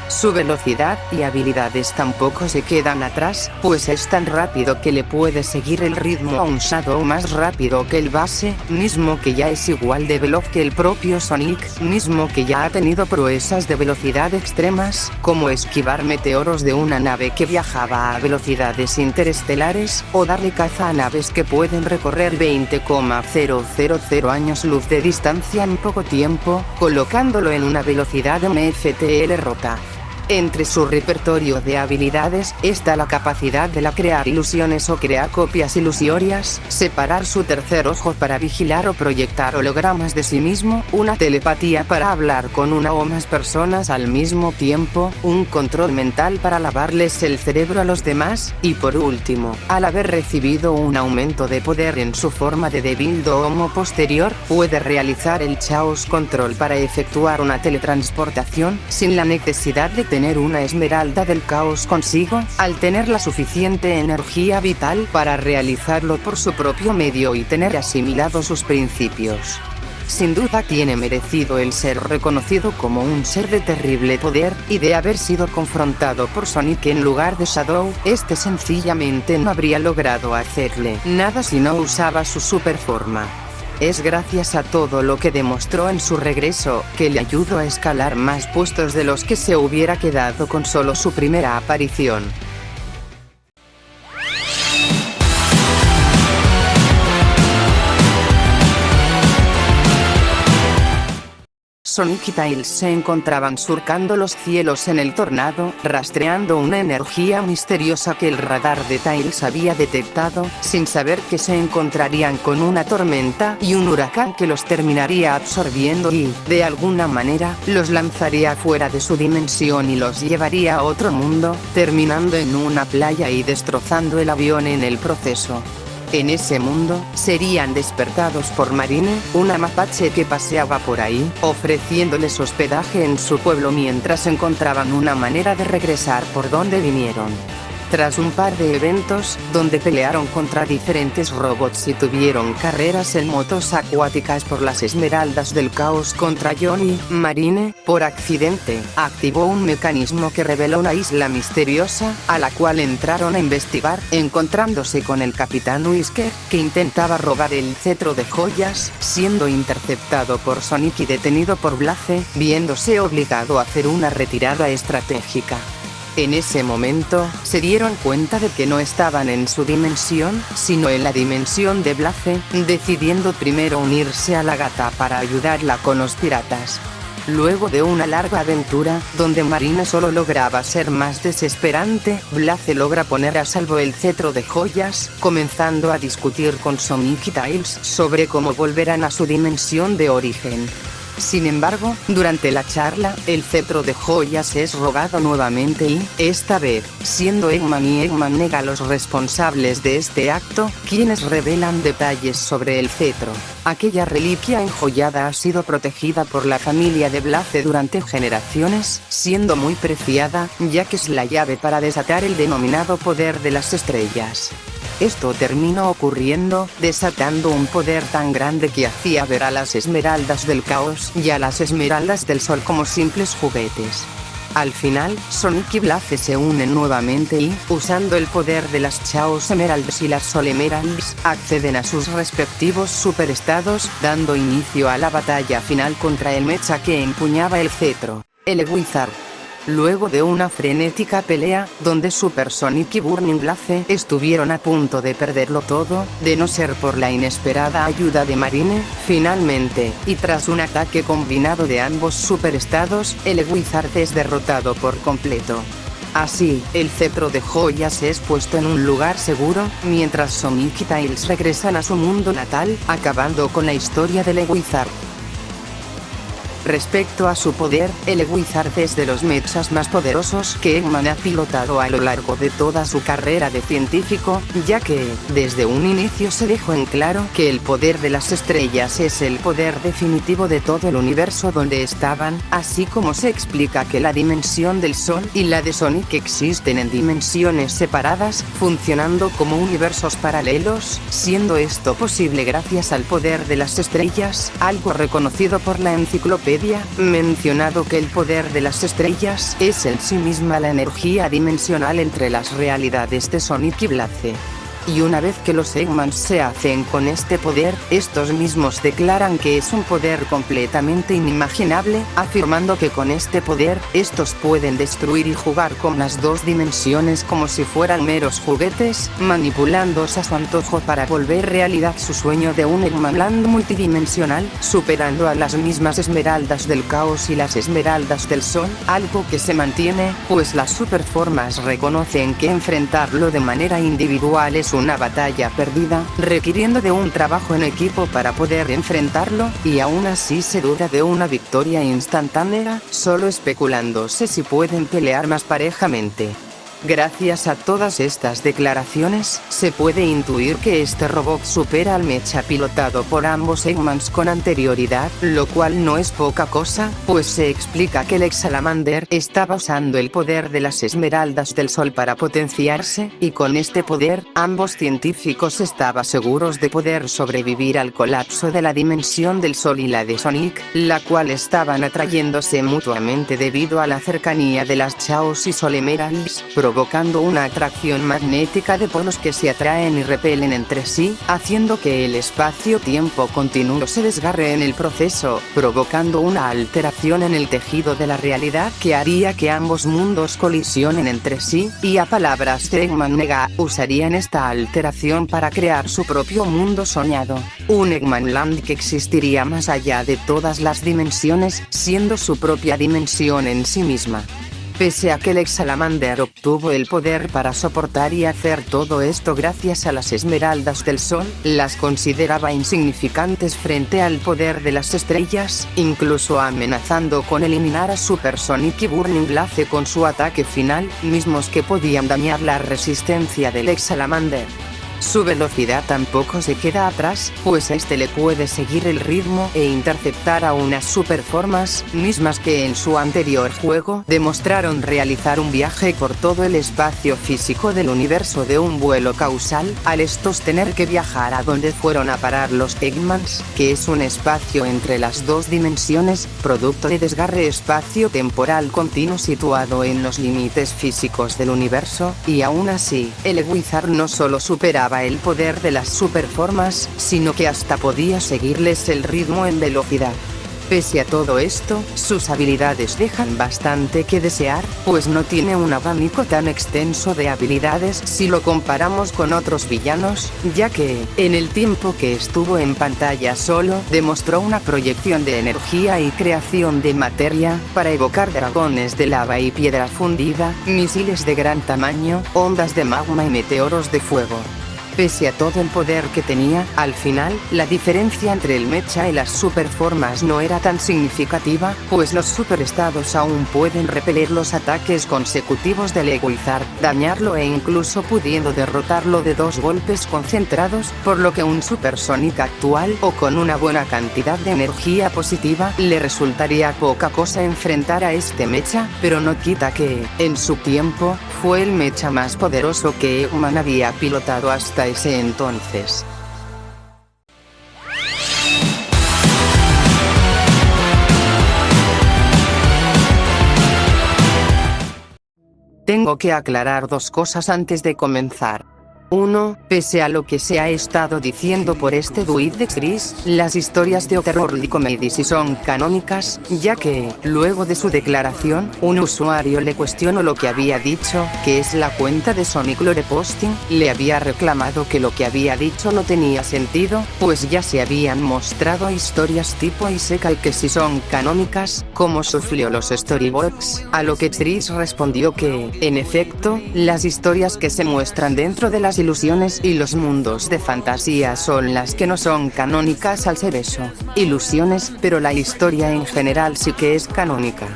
Su velocidad y habilidades tampoco se quedan atrás, pues es tan rápido que le puede seguir el ritmo a un Shadow más rápido que el base, mismo que ya es igual de veloz que el propio Sonic, mismo que ya ha tenido proezas de velocidad extremas, como esquivar meteoros de una nave que viajaba a velocidades interestelares, o darle caza a naves que pueden recorrer 20,000 años luz de distancia en poco tiempo, colocándolo en una velocidad MFTL rota. Entre su repertorio de habilidades, está la capacidad de crear ilusiones o crear copias ilusorias, separar su tercer ojo para vigilar o proyectar hologramas de sí mismo, una telepatía para hablar con una o más personas al mismo tiempo, un control mental para lavarles el cerebro a los demás, y por último, al haber recibido un aumento de poder en su forma de Devil Dome posterior, puede realizar el Chaos Control para efectuar una teletransportación, sin la necesidad de tener una esmeralda del caos consigo, al tener la suficiente energía vital para realizarlo por su propio medio y tener asimilado sus principios. Sin duda tiene merecido el ser reconocido como un ser de terrible poder, y de haber sido confrontado por Sonic en lugar de Shadow, este sencillamente no habría logrado hacerle nada si no usaba su superforma. Es gracias a todo lo que demostró en su regreso, que le ayudó a escalar más puestos de los que se hubiera quedado con solo su primera aparición. Sonic y Tails se encontraban surcando los cielos en el tornado, rastreando una energía misteriosa que el radar de Tails había detectado, sin saber que se encontrarían con una tormenta y un huracán que los terminaría absorbiendo y, de alguna manera, los lanzaría fuera de su dimensión y los llevaría a otro mundo, terminando en una playa y destrozando el avión en el proceso. En ese mundo, serían despertados por Marine, una mapache que paseaba por ahí, ofreciéndoles hospedaje en su pueblo mientras encontraban una manera de regresar por donde vinieron. Tras un par de eventos, donde pelearon contra diferentes robots y tuvieron carreras en motos acuáticas por las Esmeraldas del Caos contra Johnny, Marine, por accidente, activó un mecanismo que reveló una isla misteriosa, a la cual entraron a investigar, encontrándose con el Capitán Whisker, que intentaba robar el cetro de joyas, siendo interceptado por Sonic y detenido por Blaze, viéndose obligado a hacer una retirada estratégica. En ese momento, se dieron cuenta de que no estaban en su dimensión, sino en la dimensión de Blaze, decidiendo primero unirse a la gata para ayudarla con los piratas. Luego de una larga aventura, donde Marine solo lograba ser más desesperante, Blaze logra poner a salvo el cetro de joyas, comenzando a discutir con Sonic y Tails sobre cómo volverán a su dimensión de origen. Sin embargo, durante la charla, el cetro de joyas es robado nuevamente y, esta vez, siendo Eggman y Eggman Nega los responsables de este acto, quienes revelan detalles sobre el cetro. Aquella reliquia enjollada ha sido protegida por la familia de Blaze durante generaciones, siendo muy preciada, ya que es la llave para desatar el denominado poder de las estrellas. Esto terminó ocurriendo, desatando un poder tan grande que hacía ver a las Esmeraldas del Caos y a las Esmeraldas del Sol como simples juguetes. Al final, Sonic y Blaze se unen nuevamente y, usando el poder de las Chaos Emeralds y las Sol Emeralds, acceden a sus respectivos superestados, dando inicio a la batalla final contra el mecha que empuñaba el cetro, el Wizard. Luego de una frenética pelea, donde Super Sonic y Burning Blaze estuvieron a punto de perderlo todo, de no ser por la inesperada ayuda de Marine, finalmente, y tras un ataque combinado de ambos superestados, el Wizard es derrotado por completo. Así, el cetro de joyas es puesto en un lugar seguro, mientras Sonic y Tails regresan a su mundo natal, acabando con la historia del Wizard. Respecto a su poder, el Wizard es de los mechas más poderosos que Eggman ha pilotado a lo largo de toda su carrera de científico, ya que, desde un inicio se dejó en claro que el poder de las estrellas es el poder definitivo de todo el universo donde estaban, así como se explica que la dimensión del Sol y la de Sonic existen en dimensiones separadas, funcionando como universos paralelos, siendo esto posible gracias al poder de las estrellas, algo reconocido por la enciclopedia, mencionado que el poder de las estrellas es en sí misma la energía dimensional entre las realidades de Sonic y Blaze. Y una vez que los Eggmans se hacen con este poder, estos mismos declaran que es un poder completamente inimaginable, afirmando que con este poder, estos pueden destruir y jugar con las dos dimensiones como si fueran meros juguetes, manipulándose a su antojo para volver realidad su sueño de un Eggmanland multidimensional, superando a las mismas Esmeraldas del Caos y las Esmeraldas del Sol, algo que se mantiene, pues las superformas reconocen que enfrentarlo de manera individual es una batalla perdida, requiriendo de un trabajo en equipo para poder enfrentarlo, y aún así se duda de una victoria instantánea, solo especulándose si pueden pelear más parejamente. Gracias a todas estas declaraciones, se puede intuir que este robot supera al mecha pilotado por ambos Eggmans con anterioridad, lo cual no es poca cosa, pues se explica que el Ex-Salamander estaba usando el poder de las Esmeraldas del Sol para potenciarse, y con este poder, ambos científicos estaban seguros de poder sobrevivir al colapso de la dimensión del Sol y la de Sonic, la cual estaban atrayéndose mutuamente debido a la cercanía de las Chaos y Sol Emeralds, provocando una atracción magnética de polos que se atraen y repelen entre sí, haciendo que el espacio-tiempo continuo se desgarre en el proceso, provocando una alteración en el tejido de la realidad que haría que ambos mundos colisionen entre sí, y a palabras de Eggman Nega, usarían esta alteración para crear su propio mundo soñado. Un Eggmanland que existiría más allá de todas las dimensiones, siendo su propia dimensión en sí misma. Pese a que el Ex-Salamander obtuvo el poder para soportar y hacer todo esto gracias a las esmeraldas del sol, las consideraba insignificantes frente al poder de las estrellas, incluso amenazando con eliminar a Super Sonic y Burning Blaze con su ataque final, mismos que podían dañar la resistencia del Ex-Salamander. Su velocidad tampoco se queda atrás, pues este le puede seguir el ritmo e interceptar a unas superformas, mismas que en su anterior juego demostraron realizar un viaje por todo el espacio físico del universo de un vuelo causal, al estos tener que viajar a donde fueron a parar los Eggmans, que es un espacio entre las dos dimensiones, producto de desgarre espacio-temporal continuo situado en los límites físicos del universo, y aún así, el Wizard no solo superaba el poder de las superformas, sino que hasta podía seguirles el ritmo en velocidad. Pese a todo esto, sus habilidades dejan bastante que desear, pues no tiene un abanico tan extenso de habilidades si lo comparamos con otros villanos, ya que, en el tiempo que estuvo en pantalla solo, demostró una proyección de energía y creación de materia, para evocar dragones de lava y piedra fundida, misiles de gran tamaño, ondas de magma y meteoros de fuego. Pese a todo el poder que tenía, al final, la diferencia entre el mecha y las superformas no era tan significativa, pues los superestados aún pueden repeler los ataques consecutivos del Wizard, dañarlo e incluso pudiendo derrotarlo de 2 golpes concentrados, por lo que un Super Sonic actual o con una buena cantidad de energía positiva le resultaría poca cosa enfrentar a este mecha, pero no quita que, en su tiempo, fue el mecha más poderoso que Eggman había pilotado hasta ese entonces. Tengo que aclarar 2 cosas antes de comenzar. 1. Pese a lo que se ha estado diciendo por este duit de Chris, las historias de Otherworldly Comedy sí son canónicas, ya que, luego de su declaración, un usuario le cuestionó lo que había dicho, que es la cuenta de Sonic Lore Posting, le había reclamado que lo que había dicho no tenía sentido, pues ya se habían mostrado historias tipo Isekai que sí son canónicas, como sufrió los Storybox, a lo que Chris respondió que, en efecto, las historias que se muestran dentro de las ilusiones y los mundos de fantasía son las que no son canónicas al ser eso, ilusiones, pero la historia en general sí que es canónica.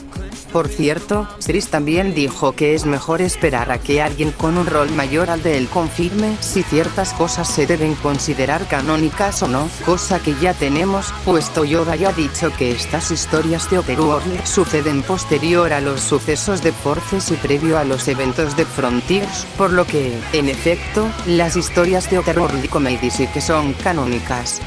Por cierto, Chris también dijo que es mejor esperar a que alguien con un rol mayor al de él confirme si ciertas cosas se deben considerar canónicas o no, cosa que ya tenemos, pues Toyoda ya ha dicho que estas historias de Otherworld suceden posterior a los sucesos de Forces y previo a los eventos de Frontiers, por lo que, en efecto, las historias de Otherworld Comedy sí que son canónicas.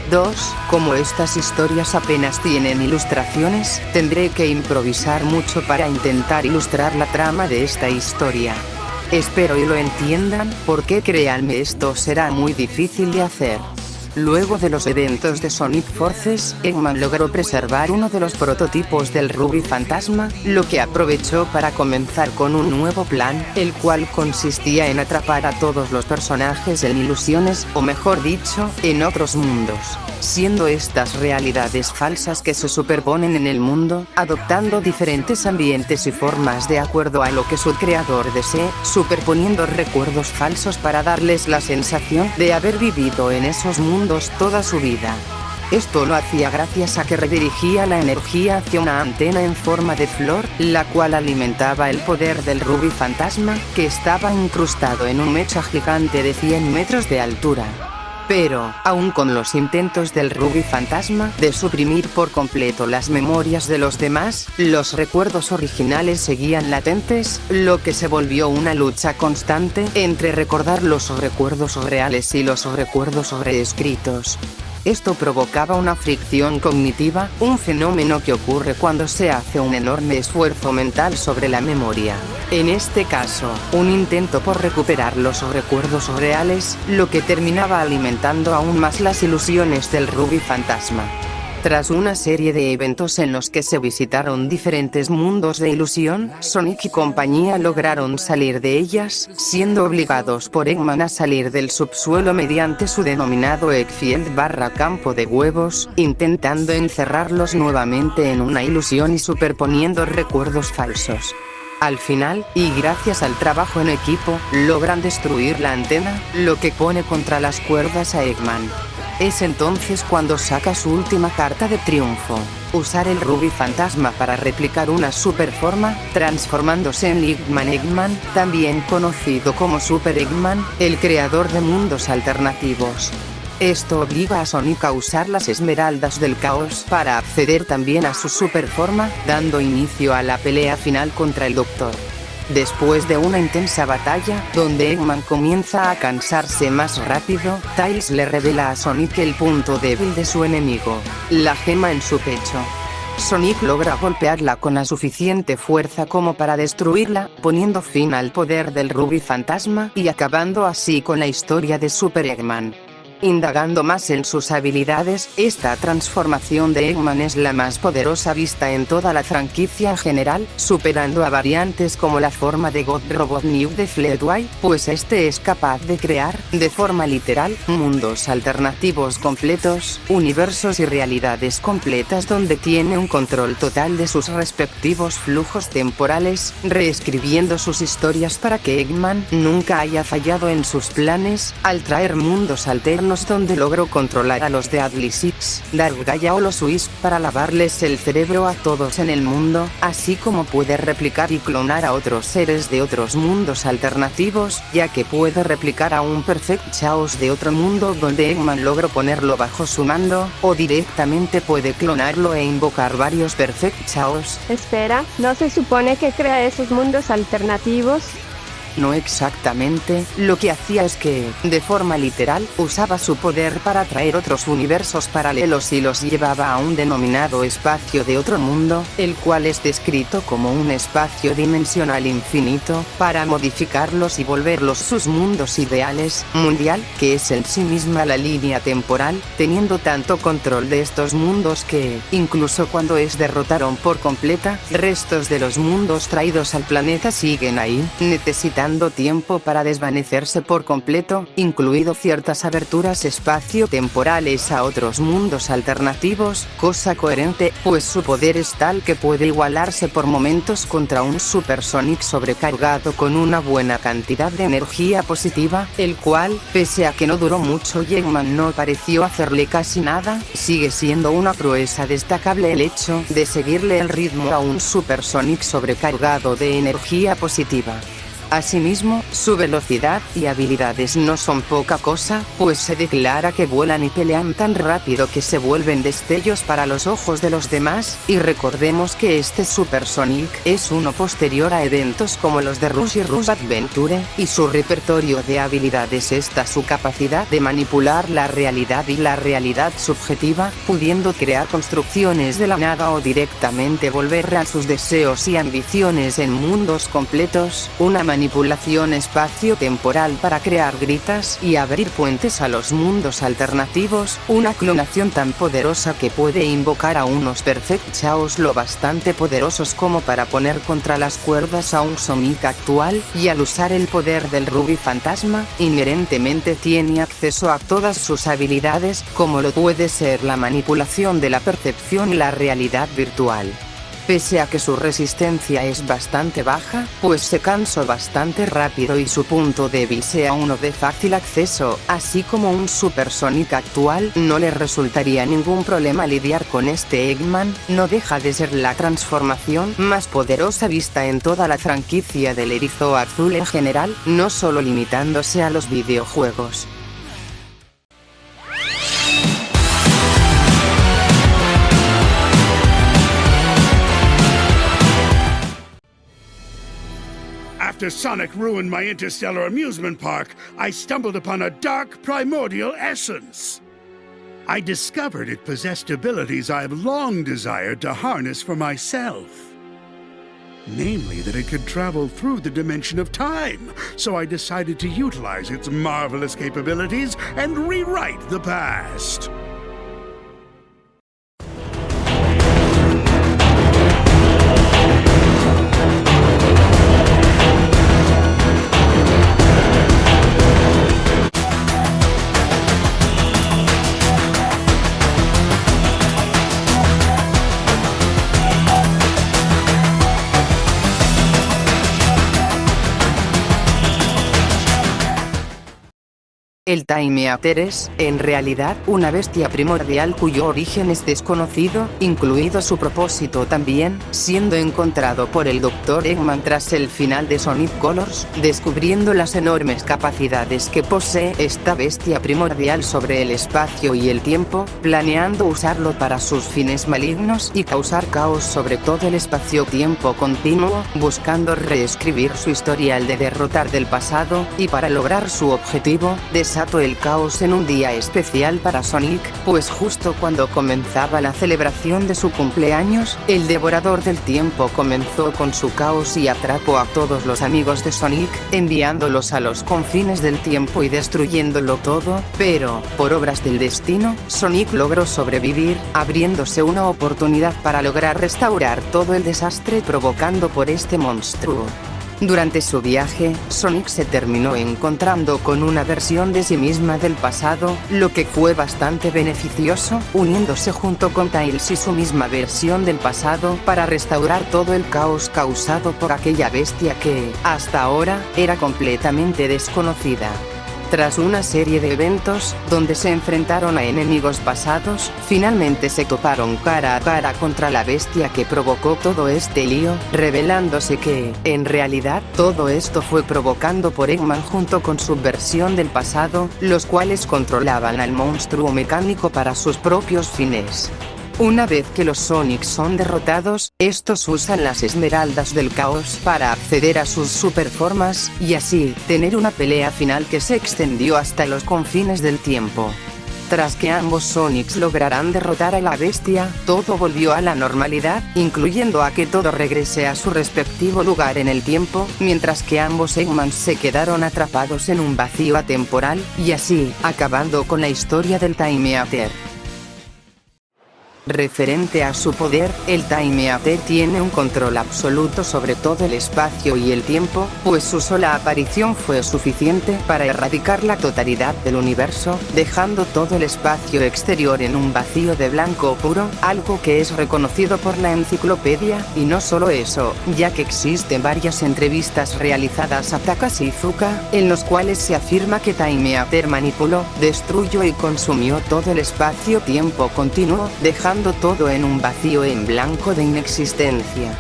2. Como estas historias apenas tienen ilustraciones, tendré que improvisar mucho para intentar ilustrar la trama de esta historia. Espero y lo entiendan, porque créanme, esto será muy difícil de hacer. Luego de los eventos de Sonic Forces, Eggman logró preservar uno de los prototipos del Ruby Fantasma, lo que aprovechó para comenzar con un nuevo plan, el cual consistía en atrapar a todos los personajes en ilusiones, o mejor dicho, en otros mundos, siendo estas realidades falsas que se superponen en el mundo, adoptando diferentes ambientes y formas de acuerdo a lo que su creador desee, superponiendo recuerdos falsos para darles la sensación de haber vivido en esos mundos toda su vida. Esto lo hacía gracias a que redirigía la energía hacia una antena en forma de flor, la cual alimentaba el poder del Ruby Fantasma, que estaba incrustado en un mecha gigante de 100 metros de altura. Pero, aun con los intentos del Ruby Fantasma de suprimir por completo las memorias de los demás, los recuerdos originales seguían latentes, lo que se volvió una lucha constante entre recordar los recuerdos reales y los recuerdos reescritos. Esto provocaba una fricción cognitiva, un fenómeno que ocurre cuando se hace un enorme esfuerzo mental sobre la memoria. En este caso, un intento por recuperar los recuerdos reales, lo que terminaba alimentando aún más las ilusiones del Rubí Fantasma. Tras una serie de eventos en los que se visitaron diferentes mundos de ilusión, Sonic y compañía lograron salir de ellas, siendo obligados por Eggman a salir del subsuelo mediante su denominado Eggfield / campo de huevos, intentando encerrarlos nuevamente en una ilusión y superponiendo recuerdos falsos. Al final, y gracias al trabajo en equipo, logran destruir la antena, lo que pone contra las cuerdas a Eggman. Es entonces cuando saca su última carta de triunfo: usar el Rubí Fantasma para replicar una superforma, transformándose en Eggman, también conocido como Super Eggman, el creador de mundos alternativos. Esto obliga a Sonic a usar las esmeraldas del caos para acceder también a su superforma, dando inicio a la pelea final contra el Doctor. Después de una intensa batalla, donde Eggman comienza a cansarse más rápido, Tails le revela a Sonic el punto débil de su enemigo: la gema en su pecho. Sonic logra golpearla con la suficiente fuerza como para destruirla, poniendo fin al poder del Rubí Fantasma y acabando así con la historia de Super Eggman. Indagando más en sus habilidades, esta transformación de Eggman es la más poderosa vista en toda la franquicia en general, superando a variantes como la forma de God Robotnik de Fleetway, pues este es capaz de crear, de forma literal, mundos alternativos completos, universos y realidades completas donde tiene un control total de sus respectivos flujos temporales, reescribiendo sus historias para que Eggman nunca haya fallado en sus planes, al traer mundos alternos donde logró controlar a los Deadly Six, Dark Gaia o los Wisp para lavarles el cerebro a todos en el mundo, así como puede replicar y clonar a otros seres de otros mundos alternativos, ya que puede replicar a un Perfect Chaos de otro mundo donde Eggman logró ponerlo bajo su mando, o directamente puede clonarlo e invocar varios Perfect Chaos. Espera, ¿no se supone que crea esos mundos alternativos? No exactamente, lo que hacía es que, de forma literal, usaba su poder para traer otros universos paralelos y los llevaba a un denominado espacio de otro mundo, el cual es descrito como un espacio dimensional infinito, para modificarlos y volverlos sus mundos ideales, mundial, que es en sí misma la línea temporal, teniendo tanto control de estos mundos que, incluso cuando es derrotaron por completa, restos de los mundos traídos al planeta siguen ahí, necesitando tiempo para desvanecerse por completo, incluido ciertas aberturas espacio-temporales a otros mundos alternativos, cosa coherente, pues su poder es tal que puede igualarse por momentos contra un Super Sonic sobrecargado con una buena cantidad de energía positiva, el cual, pese a que no duró mucho y Eggman no pareció hacerle casi nada, sigue siendo una proeza destacable el hecho de seguirle el ritmo a un Super Sonic sobrecargado de energía positiva. Asimismo, su velocidad y habilidades no son poca cosa, pues se declara que vuelan y pelean tan rápido que se vuelven destellos para los ojos de los demás, y recordemos que este Super Sonic es uno posterior a eventos como los de Rush y Rush Adventure, y su repertorio de habilidades está su capacidad de manipular la realidad y la realidad subjetiva, pudiendo crear construcciones de la nada o directamente volver a sus deseos y ambiciones en mundos completos, una manipulación espacio-temporal para crear gritas y abrir puentes a los mundos alternativos, una clonación tan poderosa que puede invocar a unos Perfect Chaos lo bastante poderosos como para poner contra las cuerdas a un Sonic actual, y al usar el poder del Rubí Fantasma, inherentemente tiene acceso a todas sus habilidades, como lo puede ser la manipulación de la percepción y la realidad virtual. Pese a que su resistencia es bastante baja, pues se cansa bastante rápido y su punto débil sea uno de fácil acceso, así como un Super Sonic actual, no le resultaría ningún problema lidiar con este Eggman, no deja de ser la transformación más poderosa vista en toda la franquicia del Erizo Azul en general, no solo limitándose a los videojuegos. After Sonic ruined my interstellar amusement park, I stumbled upon a dark, primordial essence. I discovered it possessed abilities I've long desired to harness for myself. Namely, that it could travel through the dimension of time, so I decided to utilize its marvelous capabilities and rewrite the past. El Time Eater es, en realidad, una bestia primordial cuyo origen es desconocido, incluido su propósito también, siendo encontrado por el Dr. Eggman tras el final de Sonic Colors, descubriendo las enormes capacidades que posee esta bestia primordial sobre el espacio y el tiempo, planeando usarlo para sus fines malignos y causar caos sobre todo el espacio-tiempo continuo, buscando reescribir su historial de derrotar del pasado, y para lograr su objetivo, desato el caos en un día especial para Sonic, pues justo cuando comenzaba la celebración de su cumpleaños, el Devorador del Tiempo comenzó con su caos y atrapó a todos los amigos de Sonic, enviándolos a los confines del tiempo y destruyéndolo todo, pero, por obras del destino, Sonic logró sobrevivir, abriéndose una oportunidad para lograr restaurar todo el desastre provocando por este monstruo. Durante su viaje, Sonic se terminó encontrando con una versión de sí misma del pasado, lo que fue bastante beneficioso, uniéndose junto con Tails y su misma versión del pasado para restaurar todo el caos causado por aquella bestia que, hasta ahora, era completamente desconocida. Tras una serie de eventos, donde se enfrentaron a enemigos pasados, finalmente se toparon cara a cara contra la bestia que provocó todo este lío, revelándose que, en realidad, todo esto fue provocando por Eggman junto con su versión del pasado, los cuales controlaban al monstruo mecánico para sus propios fines. Una vez que los Sonics son derrotados, estos usan las esmeraldas del caos para acceder a sus superformas, y así, tener una pelea final que se extendió hasta los confines del tiempo. Tras que ambos Sonics lograran derrotar a la bestia, todo volvió a la normalidad, incluyendo a que todo regrese a su respectivo lugar en el tiempo, mientras que ambos Eggmans se quedaron atrapados en un vacío atemporal, y así, acabando con la historia del Time Eater. Referente a su poder, el Time Eater tiene un control absoluto sobre todo el espacio y el tiempo, pues su sola aparición fue suficiente para erradicar la totalidad del universo, dejando todo el espacio exterior en un vacío de blanco puro, algo que es reconocido por la enciclopedia, y no solo eso, ya que existen varias entrevistas realizadas a Takashizuka, en los cuales se afirma que Time Eater manipuló, destruyó y consumió todo el espacio-tiempo continuo, dejando todo en un vacío en blanco de inexistencia.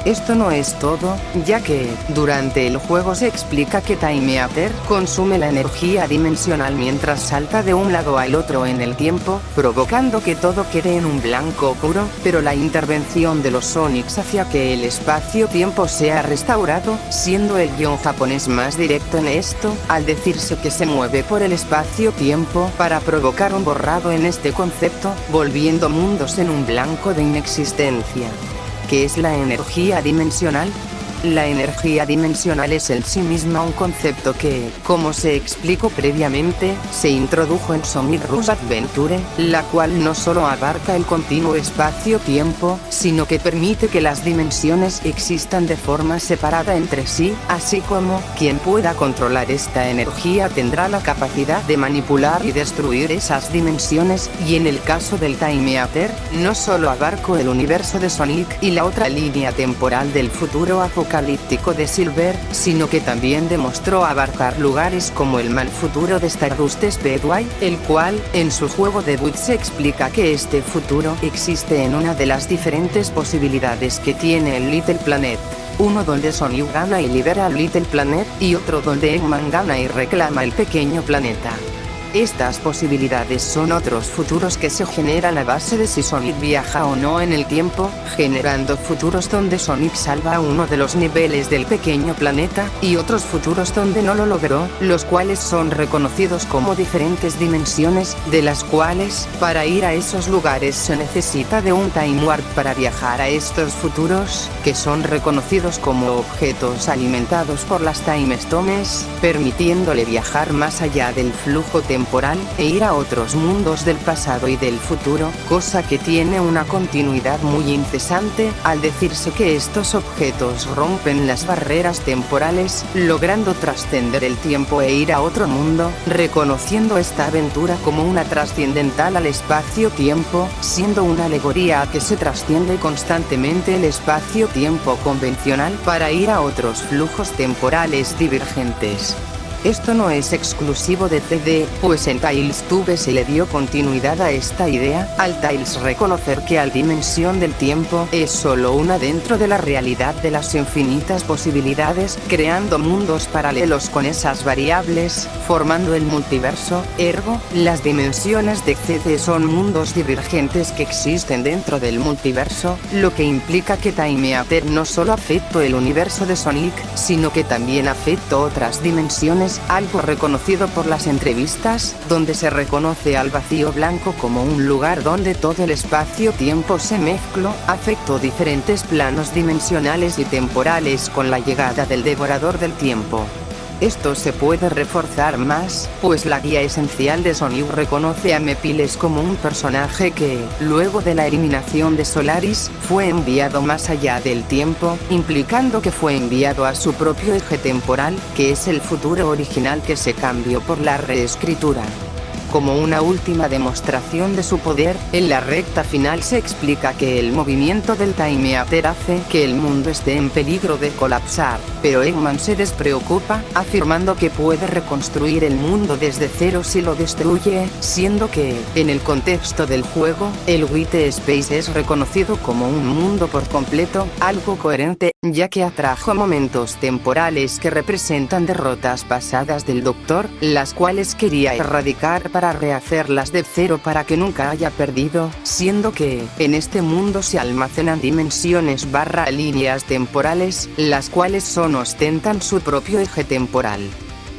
Esto no es todo, ya que, durante el juego se explica que Time Eater consume la energía dimensional mientras salta de un lado al otro en el tiempo, provocando que todo quede en un blanco puro, pero la intervención de los Sonics hacia que el espacio-tiempo sea restaurado, siendo el guión japonés más directo en esto, al decirse que se mueve por el espacio-tiempo para provocar un borrado en este concepto, volviendo mundos en un blanco de inexistencia. ¿Qué es la energía dimensional? La energía dimensional es en sí misma un concepto que, como se explicó previamente, se introdujo en Sonic Rush Adventure, la cual no solo abarca el continuo espacio-tiempo, sino que permite que las dimensiones existan de forma separada entre sí, así como, quien pueda controlar esta energía tendrá la capacidad de manipular y destruir esas dimensiones, y en el caso del Time Eater, no solo abarcó el universo de Sonic y la otra línea temporal del futuro apocalíptico de Silver, sino que también demostró abarcar lugares como el mal futuro de Stardust Speedway, el cual, en su juego debut se explica que este futuro existe en una de las diferentes posibilidades que tiene el Little Planet. Uno donde Sonic gana y libera al Little Planet, y otro donde Eggman gana y reclama el pequeño planeta. Estas posibilidades son otros futuros que se generan a base de si Sonic viaja o no en el tiempo, generando futuros donde Sonic salva a uno de los niveles del pequeño planeta, y otros futuros donde no lo logró, los cuales son reconocidos como diferentes dimensiones, de las cuales, para ir a esos lugares se necesita de un Time Warp para viajar a estos futuros, que son reconocidos como objetos alimentados por las Time Stones, permitiéndole viajar más allá del flujo temporal e ir a otros mundos del pasado y del futuro, cosa que tiene una continuidad muy incesante, al decirse que estos objetos rompen las barreras temporales, logrando trascender el tiempo e ir a otro mundo, reconociendo esta aventura como una trascendental al espacio-tiempo, siendo una alegoría a que se trasciende constantemente el espacio-tiempo convencional para ir a otros flujos temporales divergentes. Esto no es exclusivo de CD, pues en Tales Tube se le dio continuidad a esta idea, al Tales reconocer que la dimensión del tiempo es solo una dentro de la realidad de las infinitas posibilidades, creando mundos paralelos con esas variables, formando el multiverso. Ergo, las dimensiones de CD son mundos divergentes que existen dentro del multiverso, lo que implica que Time Eater no solo afectó el universo de Sonic, sino que también afectó otras dimensiones, algo reconocido por las entrevistas, donde se reconoce al vacío blanco como un lugar donde todo el espacio-tiempo se mezcló, afectó diferentes planos dimensionales y temporales con la llegada del Devorador del Tiempo. Esto se puede reforzar más, pues la guía esencial de Sonic reconoce a Mepiles como un personaje que, luego de la eliminación de Solaris, fue enviado más allá del tiempo, implicando que fue enviado a su propio eje temporal, que es el futuro original que se cambió por la reescritura. Como una última demostración de su poder, en la recta final se explica que el movimiento del Time Eater hace que el mundo esté en peligro de colapsar, pero Eggman se despreocupa, afirmando que puede reconstruir el mundo desde cero si lo destruye, siendo que, en el contexto del juego, el White Space es reconocido como un mundo por completo, algo coherente, ya que atrajo momentos temporales que representan derrotas pasadas del Doctor, las cuales quería erradicar para rehacerlas de cero para que nunca haya perdido, siendo que, en este mundo se almacenan dimensiones / líneas temporales, las cuales ostentan su propio eje temporal.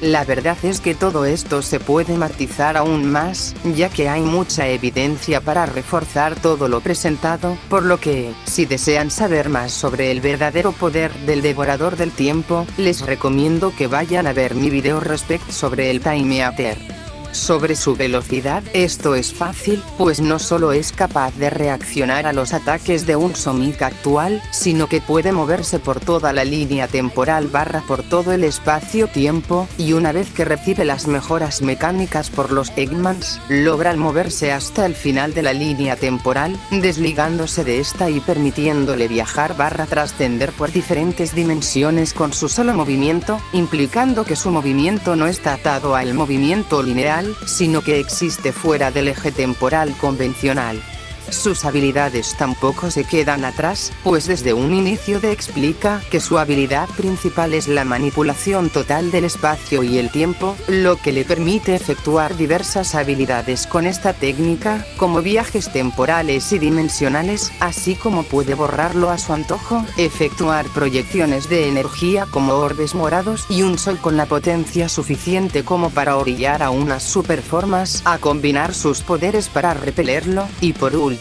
La verdad es que todo esto se puede matizar aún más, ya que hay mucha evidencia para reforzar todo lo presentado, por lo que, si desean saber más sobre el verdadero poder del Devorador del Tiempo, les recomiendo que vayan a ver mi video respecto sobre el Time Eater. Sobre su velocidad, esto es fácil, pues no solo es capaz de reaccionar a los ataques de un Sonic actual, sino que puede moverse por toda la línea temporal / por todo el espacio-tiempo, y una vez que recibe las mejoras mecánicas por los Eggmans, logra moverse hasta el final de la línea temporal, desligándose de esta y permitiéndole viajar / trascender por diferentes dimensiones con su solo movimiento, implicando que su movimiento no está atado al movimiento lineal, sino que existe fuera del eje temporal convencional. Sus habilidades tampoco se quedan atrás, pues desde un inicio explica que su habilidad principal es la manipulación total del espacio y el tiempo, lo que le permite efectuar diversas habilidades con esta técnica, como viajes temporales y dimensionales, así como puede borrarlo a su antojo, efectuar proyecciones de energía como orbes morados y un sol con la potencia suficiente como para orillar a unas superformas a combinar sus poderes para repelerlo, y por último,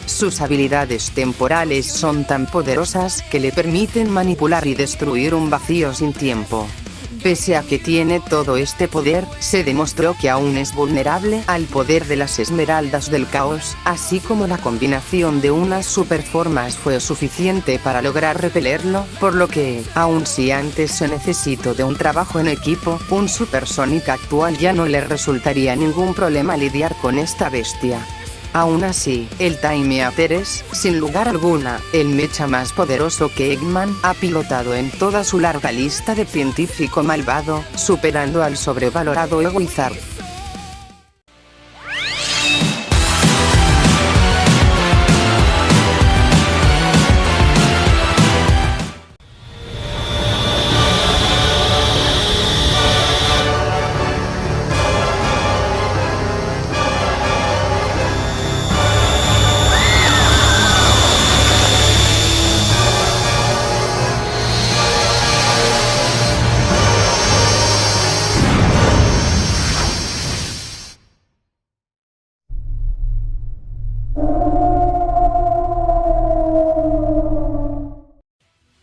sus habilidades temporales son tan poderosas que le permiten manipular y destruir un vacío sin tiempo. Pese a que tiene todo este poder, se demostró que aún es vulnerable al poder de las Esmeraldas del Caos, así como la combinación de unas superformas fue suficiente para lograr repelerlo, por lo que, aun si antes se necesitó de un trabajo en equipo, un Super Sonic actual ya no le resultaría ningún problema lidiar con esta bestia. Aún así, el Time Eater es, sin lugar alguna, el mecha más poderoso que Eggman ha pilotado en toda su larga lista de científico malvado, superando al sobrevalorado Egoizard.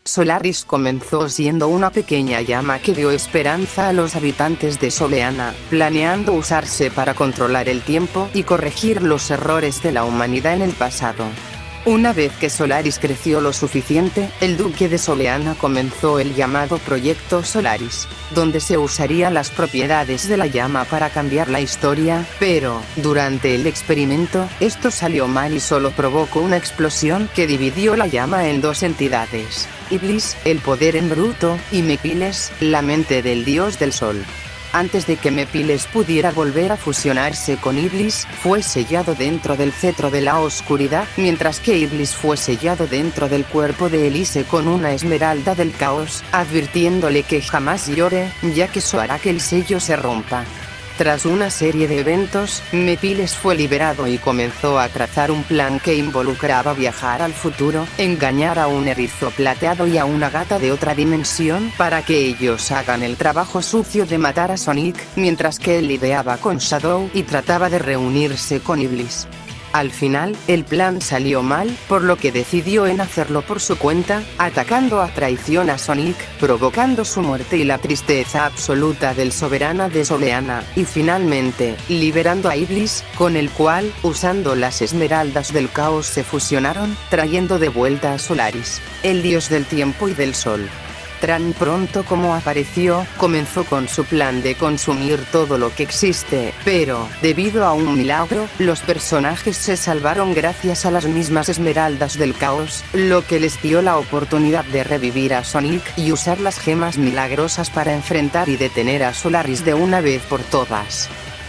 Solaris comenzó siendo una pequeña llama que dio esperanza a los habitantes de Soleana, planeando usarse para controlar el tiempo y corregir los errores de la humanidad en el pasado. Una vez que Solaris creció lo suficiente, el duque de Soleana comenzó el llamado Proyecto Solaris, donde se usarían las propiedades de la llama para cambiar la historia, pero, durante el experimento, esto salió mal y solo provocó una explosión que dividió la llama en dos entidades: Iblis, el poder en bruto, y Mepiles, la mente del dios del sol. Antes de que Mepiles pudiera volver a fusionarse con Iblis, fue sellado dentro del cetro de la oscuridad, mientras que Iblis fue sellado dentro del cuerpo de Elise con una esmeralda del caos, advirtiéndole que jamás llore, ya que eso hará que el sello se rompa. Tras una serie de eventos, Mepiles fue liberado y comenzó a trazar un plan que involucraba viajar al futuro, engañar a un erizo plateado y a una gata de otra dimensión para que ellos hagan el trabajo sucio de matar a Sonic, mientras que él lidiaba con Shadow y trataba de reunirse con Iblis. Al final, el plan salió mal, por lo que decidió en hacerlo por su cuenta, atacando a traición a Sonic, provocando su muerte y la tristeza absoluta del soberano de Soleana, y finalmente, liberando a Iblis, con el cual, usando las esmeraldas del caos se fusionaron, trayendo de vuelta a Solaris, el dios del tiempo y del sol. Tan pronto como apareció, comenzó con su plan de consumir todo lo que existe, pero, debido a un milagro, los personajes se salvaron gracias a las mismas esmeraldas del caos, lo que les dio la oportunidad de revivir a Sonic y usar las gemas milagrosas para enfrentar y detener a Solaris de una vez por todas.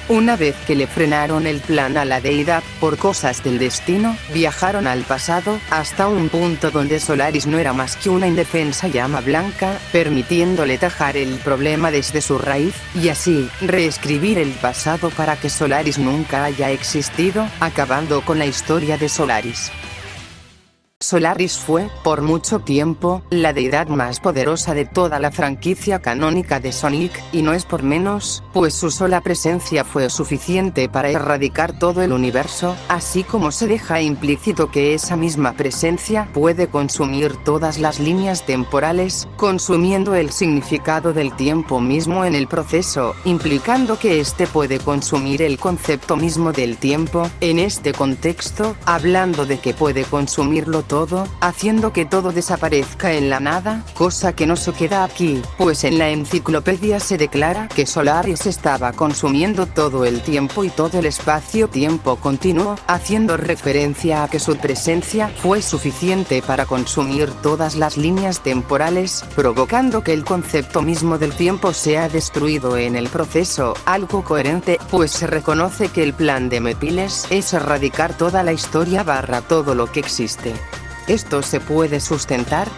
Una vez que le frenaron el plan a la deidad, por cosas del destino, viajaron al pasado, hasta un punto donde Solaris no era más que una indefensa llama blanca, permitiéndole tajar el problema desde su raíz, y así, reescribir el pasado para que Solaris nunca haya existido, acabando con la historia de Solaris. Solaris fue, por mucho tiempo, la deidad más poderosa de toda la franquicia canónica de Sonic, y no es por menos, pues su sola presencia fue suficiente para erradicar todo el universo, así como se deja implícito que esa misma presencia puede consumir todas las líneas temporales, consumiendo el significado del tiempo mismo en el proceso, implicando que éste puede consumir el concepto mismo del tiempo. En este contexto, hablando de que puede consumirlo todo, haciendo que todo desaparezca en la nada, cosa que no se queda aquí, pues en la enciclopedia se declara que Solaris estaba consumiendo todo el tiempo y todo el espacio-tiempo continuo, haciendo referencia a que su presencia fue suficiente para consumir todas las líneas temporales, provocando que el concepto mismo del tiempo sea destruido en el proceso, algo coherente, pues se reconoce que el plan de Mepiles es erradicar toda la historia / todo lo que existe. ¿Esto se puede sustentar?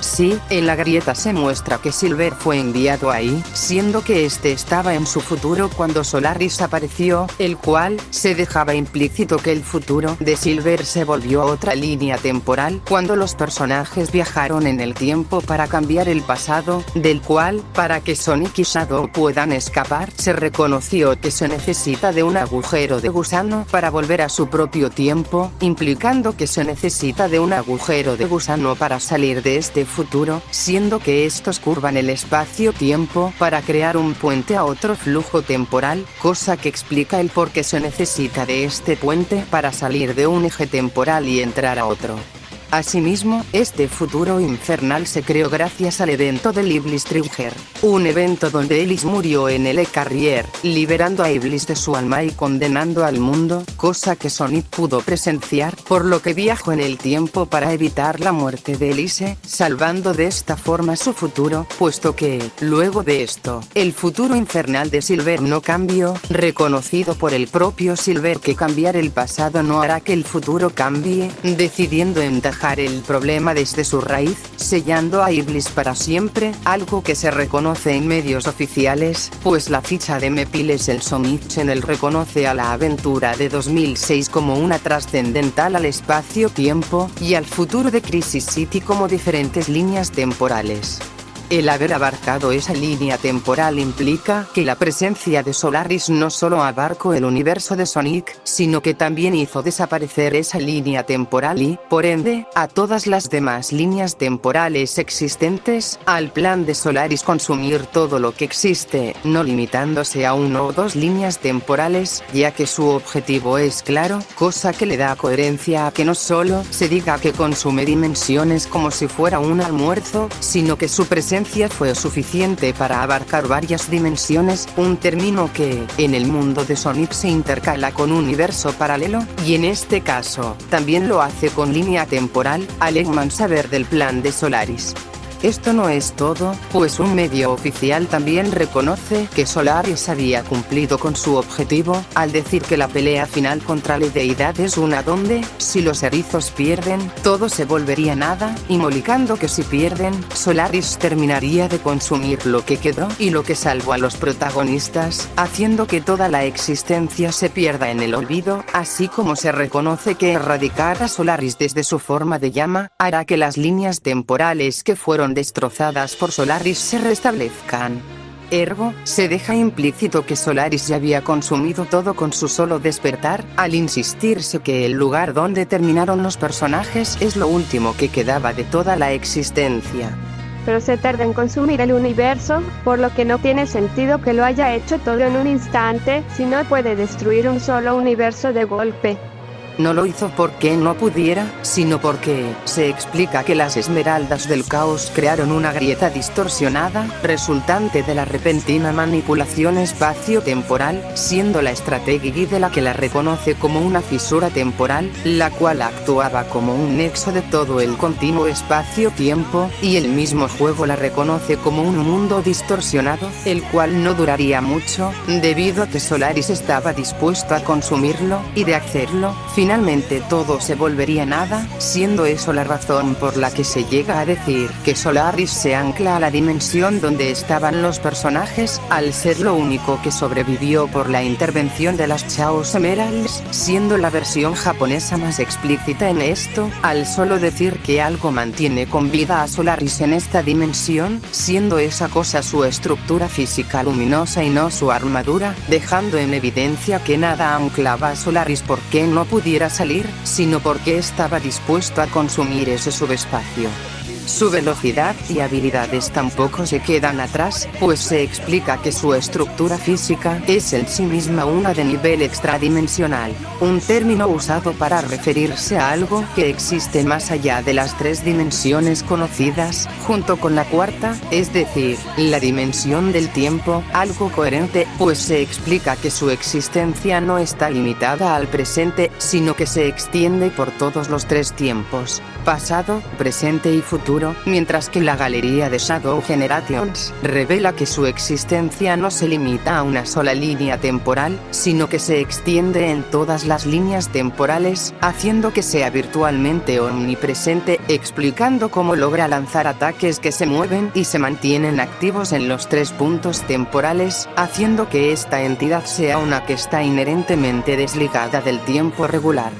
Sí, en la grieta se muestra que Silver fue enviado ahí, siendo que este estaba en su futuro cuando Solaris apareció, el cual se dejaba implícito que el futuro de Silver se volvió otra línea temporal cuando los personajes viajaron en el tiempo para cambiar el pasado, del cual, para que Sonic y Shadow puedan escapar, se reconoció que se necesita de un agujero de gusano para volver a su propio tiempo, implicando que se necesita de un agujero de gusano para salir de este futuro, siendo que estos curvan el espacio-tiempo para crear un puente a otro flujo temporal, cosa que explica el por qué se necesita de este puente para salir de un eje temporal y entrar a otro. Asimismo, este futuro infernal se creó gracias al evento del Iblis Trigger, un evento donde Ellis murió en el E-Carrier, liberando a Iblis de su alma y condenando al mundo, cosa que Sonic pudo presenciar, por lo que viajó en el tiempo para evitar la muerte de Elise, salvando de esta forma su futuro, puesto que, luego de esto, el futuro infernal de Silver no cambió, reconocido por el propio Silver que cambiar el pasado no hará que el futuro cambie, decidiendo entajar el problema desde su raíz, sellando a Iblis para siempre, algo que se reconoce en medios oficiales, pues la ficha de Mepiles el Sonic Channel reconoce a la aventura de 2006 como una trascendental al espacio-tiempo, y al futuro de Crisis City como diferentes líneas temporales. El haber abarcado esa línea temporal implica que la presencia de Solaris no solo abarcó el universo de Sonic, sino que también hizo desaparecer esa línea temporal y, por ende, a todas las demás líneas temporales existentes, al plan de Solaris consumir todo lo que existe, no limitándose a una o dos líneas temporales, ya que su objetivo es claro, cosa que le da coherencia a que no solo se diga que consume dimensiones como si fuera un almuerzo, sino que su presencia fue suficiente para abarcar varias dimensiones, un término que, en el mundo de Sonic se intercala con universo paralelo, y en este caso, también lo hace con línea temporal, al Eggman saber del plan de Solaris. Esto no es todo, pues un medio oficial también reconoce que Solaris había cumplido con su objetivo, al decir que la pelea final contra la deidad es una donde, si los erizos pierden, todo se volvería nada, implicando que si pierden, Solaris terminaría de consumir lo que quedó y lo que salvó a los protagonistas, haciendo que toda la existencia se pierda en el olvido, así como se reconoce que erradicar a Solaris desde su forma de llama, hará que las líneas temporales que fueron destrozadas por Solaris se restablezcan. Ergo, se deja implícito que Solaris ya había consumido todo con su solo despertar, al insistirse que el lugar donde terminaron los personajes es lo último que quedaba de toda la existencia. Pero se tarda en consumir el universo, por lo que no tiene sentido que lo haya hecho todo en un instante, si no puede destruir un solo universo de golpe. No lo hizo porque no pudiera, sino porque se explica que las esmeraldas del caos crearon una grieta distorsionada, resultante de la repentina manipulación espacio-temporal, siendo la estrategia de la que la reconoce como una fisura temporal, la cual actuaba como un nexo de todo el continuo espacio-tiempo, y el mismo juego la reconoce como un mundo distorsionado, el cual no duraría mucho, debido a que Solaris estaba dispuesto a consumirlo, y de hacerlo, finalmente todo se volvería nada, siendo eso la razón por la que se llega a decir que Solaris se ancla a la dimensión donde estaban los personajes, al ser lo único que sobrevivió por la intervención de las Chaos Emeralds, siendo la versión japonesa más explícita en esto, al solo decir que algo mantiene con vida a Solaris en esta dimensión, siendo esa cosa su estructura física luminosa y no su armadura, dejando en evidencia que nada anclaba a Solaris porque no pudiera salir, sino porque estaba dispuesto a consumir ese subespacio. Su velocidad y habilidades tampoco se quedan atrás, pues se explica que su estructura física es en sí misma una de nivel extradimensional, un término usado para referirse a algo que existe más allá de las tres dimensiones conocidas, junto con la cuarta, es decir, la dimensión del tiempo, algo coherente, pues se explica que su existencia no está limitada al presente, sino que se extiende por todos los tres tiempos, pasado, presente y futuro, mientras que la galería de Shadow Generations revela que su existencia no se limita a una sola línea temporal, sino que se extiende en todas las líneas temporales, haciendo que sea virtualmente omnipresente, explicando cómo logra lanzar ataques que se mueven y se mantienen activos en los tres puntos temporales, haciendo que esta entidad sea una que está inherentemente desligada del tiempo regular.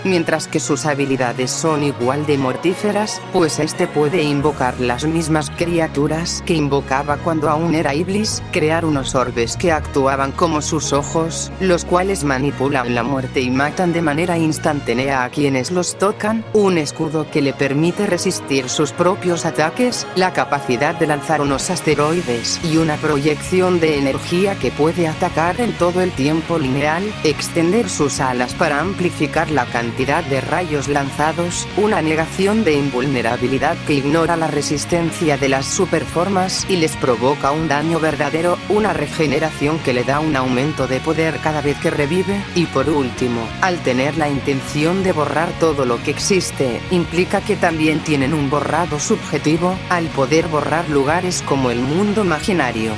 Mientras que sus habilidades son igual de mortíferas, pues este puede invocar las mismas criaturas que invocaba cuando aún era Iblis, crear unos orbes que actuaban como sus ojos, los cuales manipulan la muerte y matan de manera instantánea a quienes los tocan, un escudo que le permite resistir sus propios ataques, la capacidad de lanzar unos asteroides y una proyección de energía que puede atacar en todo el tiempo lineal, extender sus alas para amplificar la cantidad de rayos lanzados, una negación de invulnerabilidad que ignora la resistencia de las superformas y les provoca un daño verdadero, una regeneración que le da un aumento de poder cada vez que revive, y por último, al tener la intención de borrar todo lo que existe, implica que también tienen un borrado subjetivo, al poder borrar lugares como el mundo imaginario.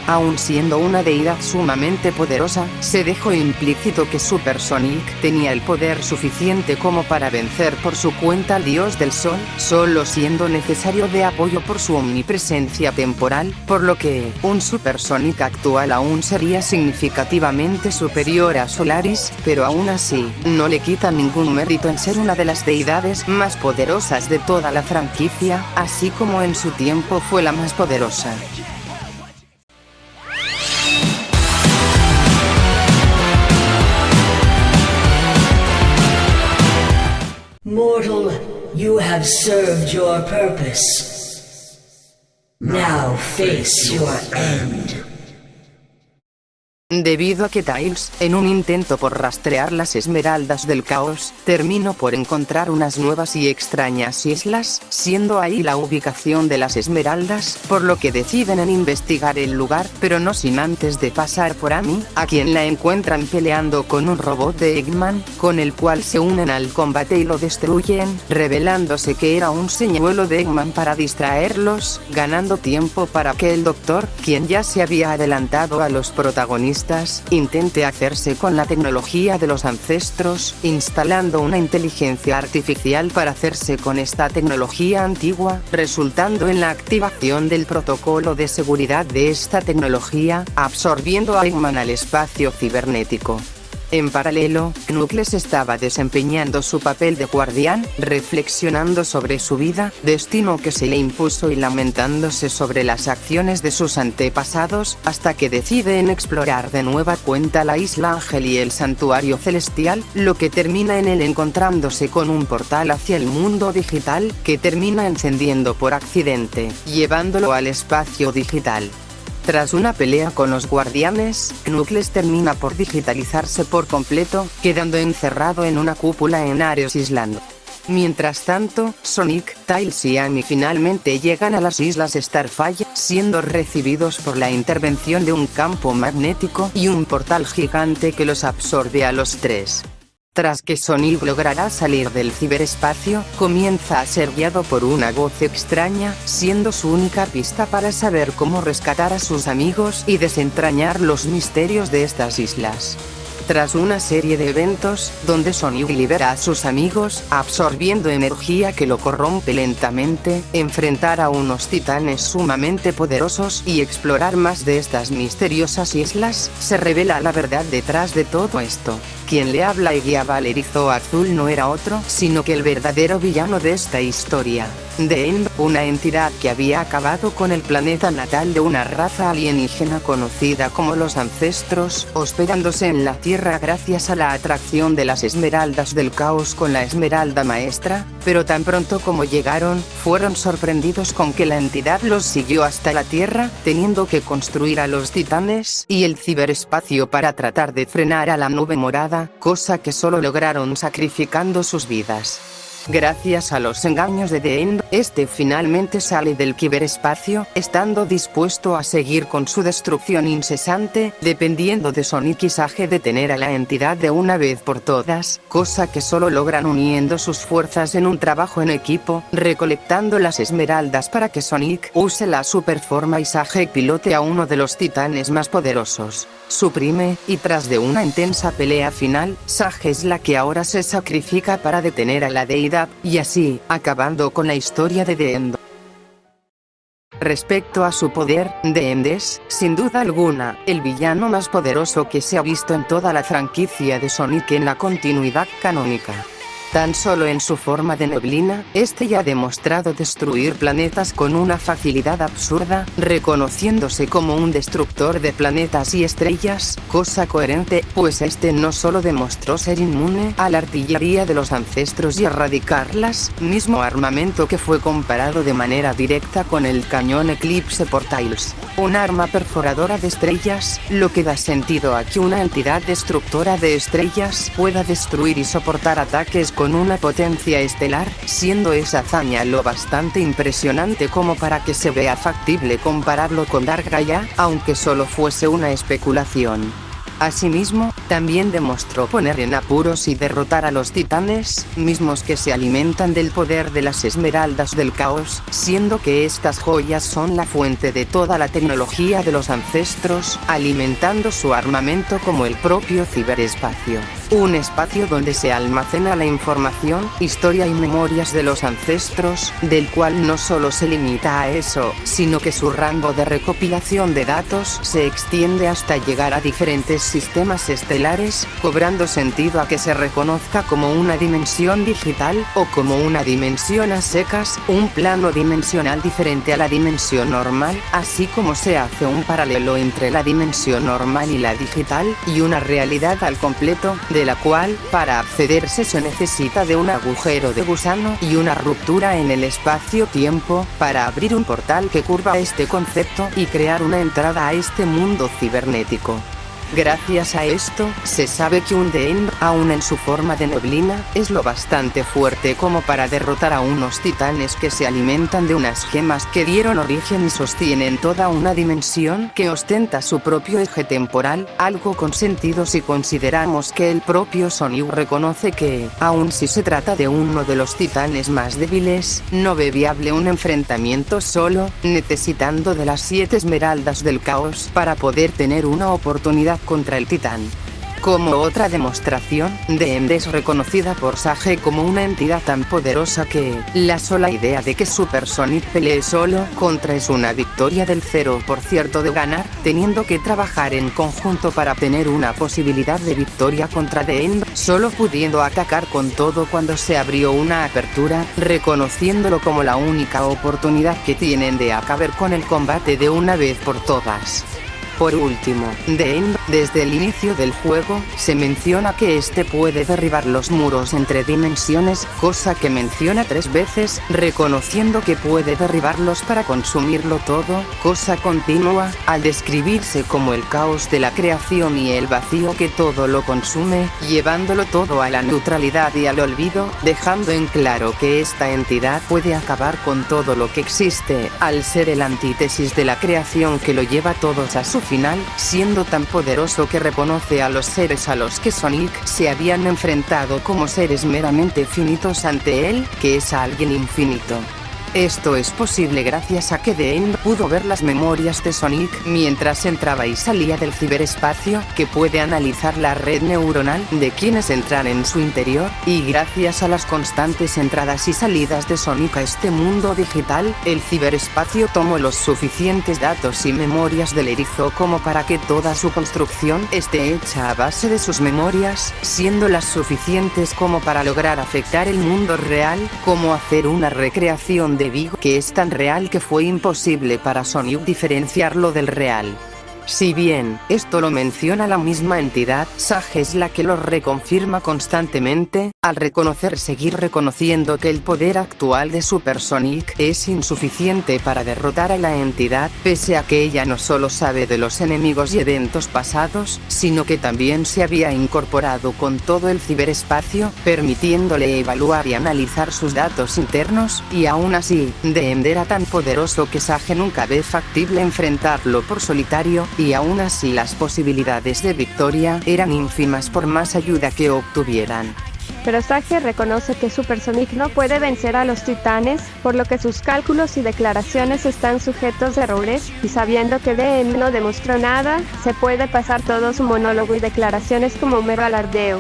aun siendo una deidad sumamente poderosa, se dejó implícito que Super Sonic tenía el poder suficiente como para vencer por su cuenta al dios del sol, solo siendo necesario de apoyo por su omnipresencia temporal, por lo que un Super Sonic actual aún sería significativamente superior a Solaris, pero aún así, no le quita ningún mérito en ser una de las deidades más poderosas de toda la franquicia, así como en su tiempo fue la más poderosa. Mortal, you have served your purpose. Now face your end. Debido a que Tails, en un intento por rastrear las esmeraldas del caos, terminó por encontrar unas nuevas y extrañas islas, siendo ahí la ubicación de las esmeraldas, por lo que deciden en investigar el lugar, pero no sin antes de pasar por Amy, a quien la encuentran peleando con un robot de Eggman, con el cual se unen al combate y lo destruyen, revelándose que era un señuelo de Eggman para distraerlos, ganando tiempo para que el Doctor, quien ya se había adelantado a los protagonistas, intente hacerse con la tecnología de los ancestros, instalando una inteligencia artificial para hacerse con esta tecnología antigua, resultando en la activación del protocolo de seguridad de esta tecnología, absorbiendo a Eggman al espacio cibernético. En paralelo, Knuckles estaba desempeñando su papel de guardián, reflexionando sobre su vida, destino que se le impuso y lamentándose sobre las acciones de sus antepasados, hasta que deciden explorar de nueva cuenta la Isla Ángel y el Santuario Celestial, lo que termina en él encontrándose con un portal hacia el mundo digital, que termina encendiendo por accidente, llevándolo al espacio digital. Tras una pelea con los guardianes, Knuckles termina por digitalizarse por completo, quedando encerrado en una cúpula en Ares Island. Mientras tanto, Sonic, Tails y Amy finalmente llegan a las Islas Starfire, siendo recibidos por la intervención de un campo magnético y un portal gigante que los absorbe a los tres. Tras que Sonic logrará salir del ciberespacio, comienza a ser guiado por una voz extraña, siendo su única pista para saber cómo rescatar a sus amigos y desentrañar los misterios de estas islas. Tras una serie de eventos, donde Sonic libera a sus amigos, absorbiendo energía que lo corrompe lentamente, enfrentar a unos titanes sumamente poderosos y explorar más de estas misteriosas islas, se revela la verdad detrás de todo esto. Quien le habla y guiaba al erizo azul no era otro, sino que el verdadero villano de esta historia. The End, una entidad que había acabado con el planeta natal de una raza alienígena conocida como los Ancestros, hospedándose en la Tierra gracias a la atracción de las esmeraldas del caos con la Esmeralda Maestra, pero tan pronto como llegaron, fueron sorprendidos con que la entidad los siguió hasta la Tierra, teniendo que construir a los titanes y el ciberespacio para tratar de frenar a la nube morada, cosa que solo lograron sacrificando sus vidas. Gracias a los engaños de The End, este finalmente sale del ciberespacio, estando dispuesto a seguir con su destrucción incesante, dependiendo de Sonic y Sage detener a la entidad de una vez por todas, cosa que solo logran uniendo sus fuerzas en un trabajo en equipo, recolectando las esmeraldas para que Sonic use la superforma y Sage pilote a uno de los titanes más poderosos. Suprime, y tras de una intensa pelea final, Sage es la que ahora se sacrifica para detener a la deidad, y así, acabando con la historia de The End. Respecto a su poder, The End es, sin duda alguna, el villano más poderoso que se ha visto en toda la franquicia de Sonic en la continuidad canónica. Tan solo en su forma de neblina, este ya ha demostrado destruir planetas con una facilidad absurda, reconociéndose como un destructor de planetas y estrellas, cosa coherente, pues este no solo demostró ser inmune a la artillería de los ancestros y erradicarlas, mismo armamento que fue comparado de manera directa con el cañón Eclipse por Tails, un arma perforadora de estrellas, lo que da sentido a que una entidad destructora de estrellas pueda destruir y soportar ataques con una potencia estelar, siendo esa hazaña lo bastante impresionante como para que se vea factible compararlo con Dark Gaia, aunque solo fuese una especulación. Asimismo, también demostró poner en apuros y derrotar a los titanes, mismos que se alimentan del poder de las esmeraldas del caos, siendo que estas joyas son la fuente de toda la tecnología de los ancestros, alimentando su armamento como el propio ciberespacio. Un espacio donde se almacena la información, historia y memorias de los ancestros, del cual no solo se limita a eso, sino que su rango de recopilación de datos se extiende hasta llegar a diferentes sistemas estelares, cobrando sentido a que se reconozca como una dimensión digital, o como una dimensión a secas, un plano dimensional diferente a la dimensión normal, así como se hace un paralelo entre la dimensión normal y la digital, y una realidad al completo, de la cual, para accederse se necesita de un agujero de gusano y una ruptura en el espacio-tiempo, para abrir un portal que curva este concepto y crear una entrada a este mundo cibernético. Gracias a esto, se sabe que un The End, aún en su forma de neblina, es lo bastante fuerte como para derrotar a unos titanes que se alimentan de unas gemas que dieron origen y sostienen toda una dimensión que ostenta su propio eje temporal, algo con sentido si consideramos que el propio Sonic reconoce que, aun si se trata de uno de los titanes más débiles, no ve viable un enfrentamiento solo, necesitando de las 7 esmeraldas del caos para poder tener una oportunidad contra el titán. Como otra demostración, The End es reconocida por Sage como una entidad tan poderosa que, la sola idea de que Super Sonic pelee solo contra es una victoria del 0% de ganar, teniendo que trabajar en conjunto para tener una posibilidad de victoria contra The End, solo pudiendo atacar con todo cuando se abrió una apertura, reconociéndolo como la única oportunidad que tienen de acabar con el combate de una vez por todas. Por último, The End, desde el inicio del juego, se menciona que este puede derribar los muros entre dimensiones, cosa que menciona 3 veces, reconociendo que puede derribarlos para consumirlo todo, cosa continua, al describirse como el caos de la creación y el vacío que todo lo consume, llevándolo todo a la neutralidad y al olvido, dejando en claro que esta entidad puede acabar con todo lo que existe, al ser el antítesis de la creación que lo lleva todos a su final, siendo tan poderoso que reconoce a los seres a los que Sonic se habían enfrentado como seres meramente finitos ante él, que es alguien infinito. Esto es posible gracias a que The End pudo ver las memorias de Sonic mientras entraba y salía del ciberespacio, que puede analizar la red neuronal de quienes entran en su interior, y gracias a las constantes entradas y salidas de Sonic a este mundo digital, el ciberespacio tomó los suficientes datos y memorias del erizo como para que toda su construcción esté hecha a base de sus memorias, siendo las suficientes como para lograr afectar el mundo real, como hacer una recreación de Big, que es tan real que fue imposible para Sonic diferenciarlo del real. Si bien, esto lo menciona la misma entidad, Sage es la que lo reconfirma constantemente, al seguir reconociendo que el poder actual de Super Sonic es insuficiente para derrotar a la entidad, pese a que ella no solo sabe de los enemigos y eventos pasados, sino que también se había incorporado con todo el ciberespacio, permitiéndole evaluar y analizar sus datos internos, y aún así, The End era tan poderoso que Sage nunca ve factible enfrentarlo por solitario, y aún así las posibilidades de victoria eran ínfimas por más ayuda que obtuvieran. Pero Sage reconoce que Super Sonic no puede vencer a los titanes, por lo que sus cálculos y declaraciones están sujetos a errores, y sabiendo que The End no demostró nada, se puede pasar todo su monólogo y declaraciones como un mero alardeo.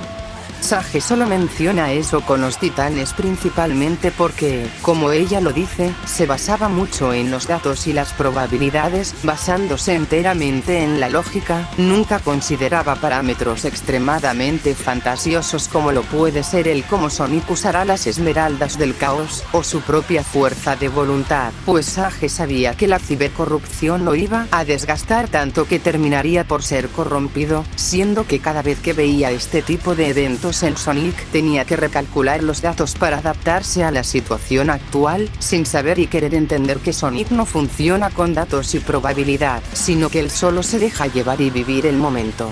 Sage solo menciona eso con los titanes principalmente porque, como ella lo dice, se basaba mucho en los datos y las probabilidades, basándose enteramente en la lógica, nunca consideraba parámetros extremadamente fantasiosos como lo puede ser el cómo Sonic usará las esmeraldas del caos, o su propia fuerza de voluntad, pues Sage sabía que la cibercorrupción lo iba a desgastar tanto que terminaría por ser corrompido, siendo que cada vez que veía este tipo de eventos en Sonic tenía que recalcular los datos para adaptarse a la situación actual, sin saber y querer entender que Sonic no funciona con datos y probabilidad, sino que él solo se deja llevar y vivir el momento.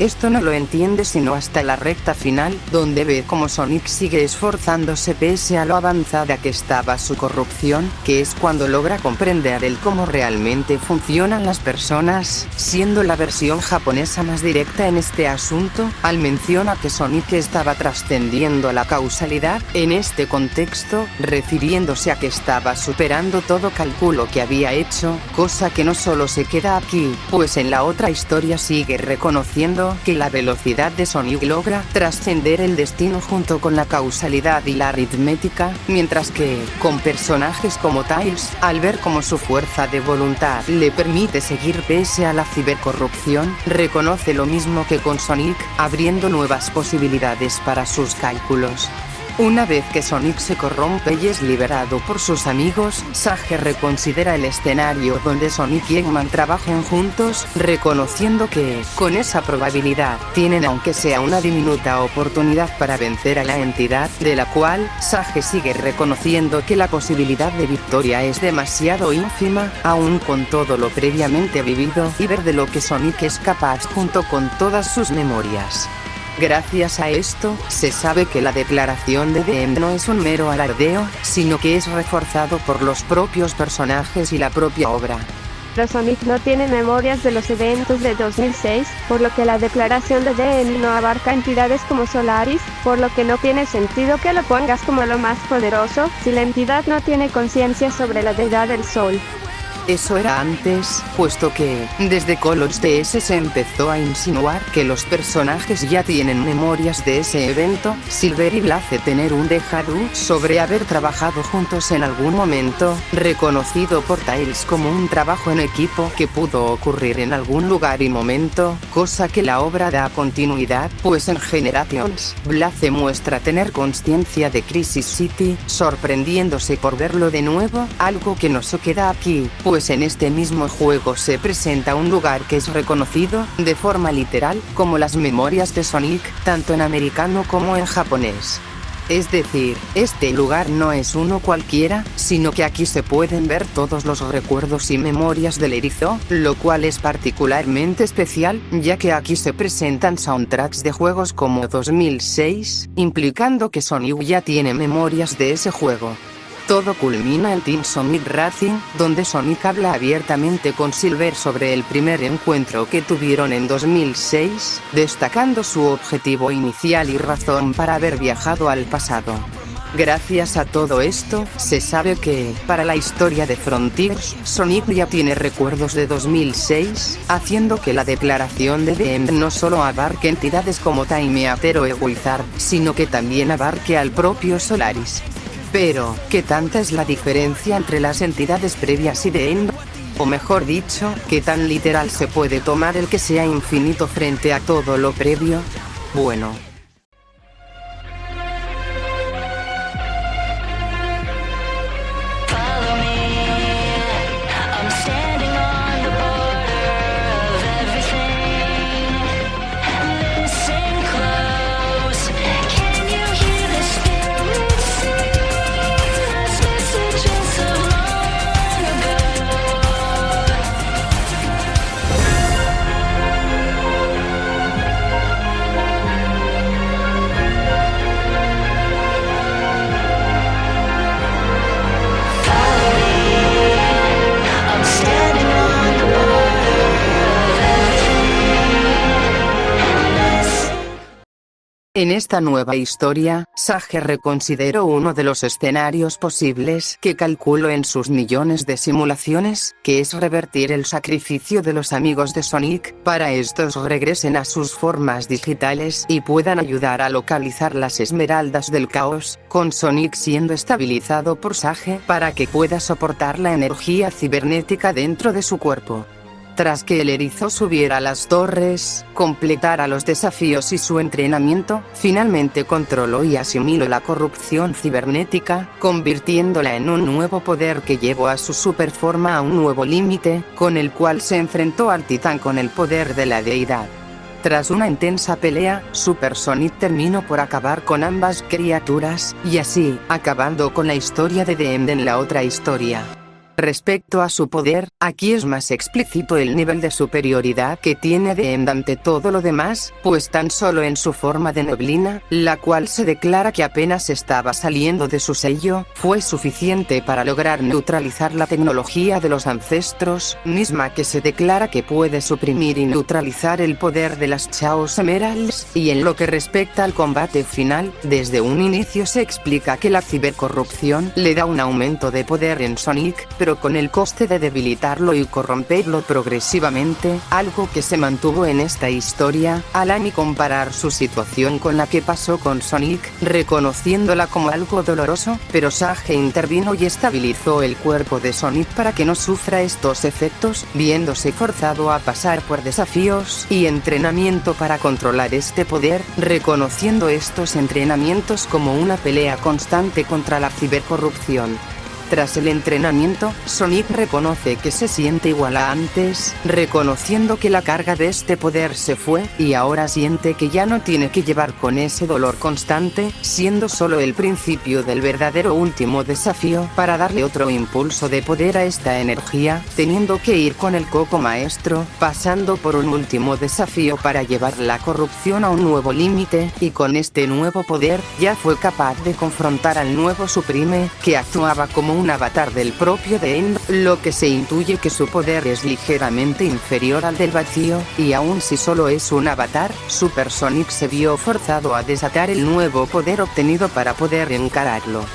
Esto no lo entiende sino hasta la recta final, donde ve como Sonic sigue esforzándose pese a lo avanzada que estaba su corrupción, que es cuando logra comprender el cómo realmente funcionan las personas, siendo la versión japonesa más directa en este asunto, al menciona que Sonic estaba trascendiendo la causalidad, en este contexto, refiriéndose a que estaba superando todo cálculo que había hecho, cosa que no solo se queda aquí, pues en la otra historia sigue reconociendo que la velocidad de Sonic logra trascender el destino junto con la causalidad y la aritmética, mientras que, con personajes como Tails, al ver cómo su fuerza de voluntad le permite seguir pese a la cibercorrupción, reconoce lo mismo que con Sonic, abriendo nuevas posibilidades para sus cálculos. Una vez que Sonic se corrompe y es liberado por sus amigos, Sage reconsidera el escenario donde Sonic y Eggman trabajen juntos, reconociendo que, con esa probabilidad, tienen aunque sea una diminuta oportunidad para vencer a la entidad, de la cual, Sage sigue reconociendo que la posibilidad de victoria es demasiado ínfima, aún con todo lo previamente vivido y ver de lo que Sonic es capaz junto con todas sus memorias. Gracias a esto, se sabe que la declaración de The End no es un mero alardeo, sino que es reforzado por los propios personajes y la propia obra. Pero Sonic no tiene memorias de los eventos de 2006, por lo que la declaración de The End no abarca entidades como Solaris, por lo que no tiene sentido que lo pongas como lo más poderoso, si la entidad no tiene conciencia sobre la deidad del sol. Eso era antes, puesto que, desde Colors DS se empezó a insinuar que los personajes ya tienen memorias de ese evento. Silver y Blaze tener un déjà vu sobre haber trabajado juntos en algún momento, reconocido por Tails como un trabajo en equipo que pudo ocurrir en algún lugar y momento, cosa que la obra da continuidad, pues en Generations, Blaze muestra tener conciencia de Crisis City, sorprendiéndose por verlo de nuevo, algo que no se queda aquí, pues en este mismo juego se presenta un lugar que es reconocido, de forma literal, como las memorias de Sonic, tanto en americano como en japonés. Es decir, este lugar no es uno cualquiera, sino que aquí se pueden ver todos los recuerdos y memorias del erizo, lo cual es particularmente especial, ya que aquí se presentan soundtracks de juegos como 2006, implicando que Sonic ya tiene memorias de ese juego. Todo culmina en Team Sonic Racing, donde Sonic habla abiertamente con Silver sobre el primer encuentro que tuvieron en 2006, destacando su objetivo inicial y razón para haber viajado al pasado. Gracias a todo esto, se sabe que, para la historia de Frontiers, Sonic ya tiene recuerdos de 2006, haciendo que la declaración de The End no solo abarque entidades como Time Eater o Wizard, sino que también abarque al propio Solaris. Pero, ¿qué tanta es la diferencia entre las entidades previas y The End? O mejor dicho, ¿qué tan literal se puede tomar el que sea infinito frente a todo lo previo? Bueno. En esta nueva historia, Sage reconsideró uno de los escenarios posibles que calculó en sus millones de simulaciones, que es revertir el sacrificio de los amigos de Sonic, para estos regresen a sus formas digitales y puedan ayudar a localizar las esmeraldas del caos, con Sonic siendo estabilizado por Sage para que pueda soportar la energía cibernética dentro de su cuerpo. Tras que el erizo subiera a las torres, completara los desafíos y su entrenamiento, finalmente controló y asimiló la corrupción cibernética, convirtiéndola en un nuevo poder que llevó a su superforma a un nuevo límite, con el cual se enfrentó al titán con el poder de la deidad. Tras una intensa pelea, Super Sonic terminó por acabar con ambas criaturas, y así, acabando con la historia de The End en la otra historia. Respecto a su poder, aquí es más explícito el nivel de superioridad que tiene The End ante todo lo demás, pues tan solo en su forma de neblina, la cual se declara que apenas estaba saliendo de su sello, fue suficiente para lograr neutralizar la tecnología de los ancestros, misma que se declara que puede suprimir y neutralizar el poder de las Chaos Emeralds, y en lo que respecta al combate final, desde un inicio se explica que la cibercorrupción le da un aumento de poder en Sonic, pero con el coste de debilitarlo y corromperlo progresivamente, algo que se mantuvo en esta historia, al Amy comparar su situación con la que pasó con Sonic, reconociéndola como algo doloroso, pero Sage intervino y estabilizó el cuerpo de Sonic para que no sufra estos efectos, viéndose forzado a pasar por desafíos y entrenamiento para controlar este poder, reconociendo estos entrenamientos como una pelea constante contra la cibercorrupción. Tras el entrenamiento, Sonic reconoce que se siente igual a antes, reconociendo que la carga de este poder se fue, y ahora siente que ya no tiene que llevar con ese dolor constante, siendo solo el principio del verdadero último desafío para darle otro impulso de poder a esta energía, teniendo que ir con el Coco Maestro, pasando por un último desafío para llevar la corrupción a un nuevo límite, y con este nuevo poder, ya fue capaz de confrontar al nuevo Supreme, que actuaba como un avatar del propio The End, lo que se intuye que su poder es ligeramente inferior al del vacío, y aun si solo es un avatar, Super Sonic se vio forzado a desatar el nuevo poder obtenido para poder encararlo.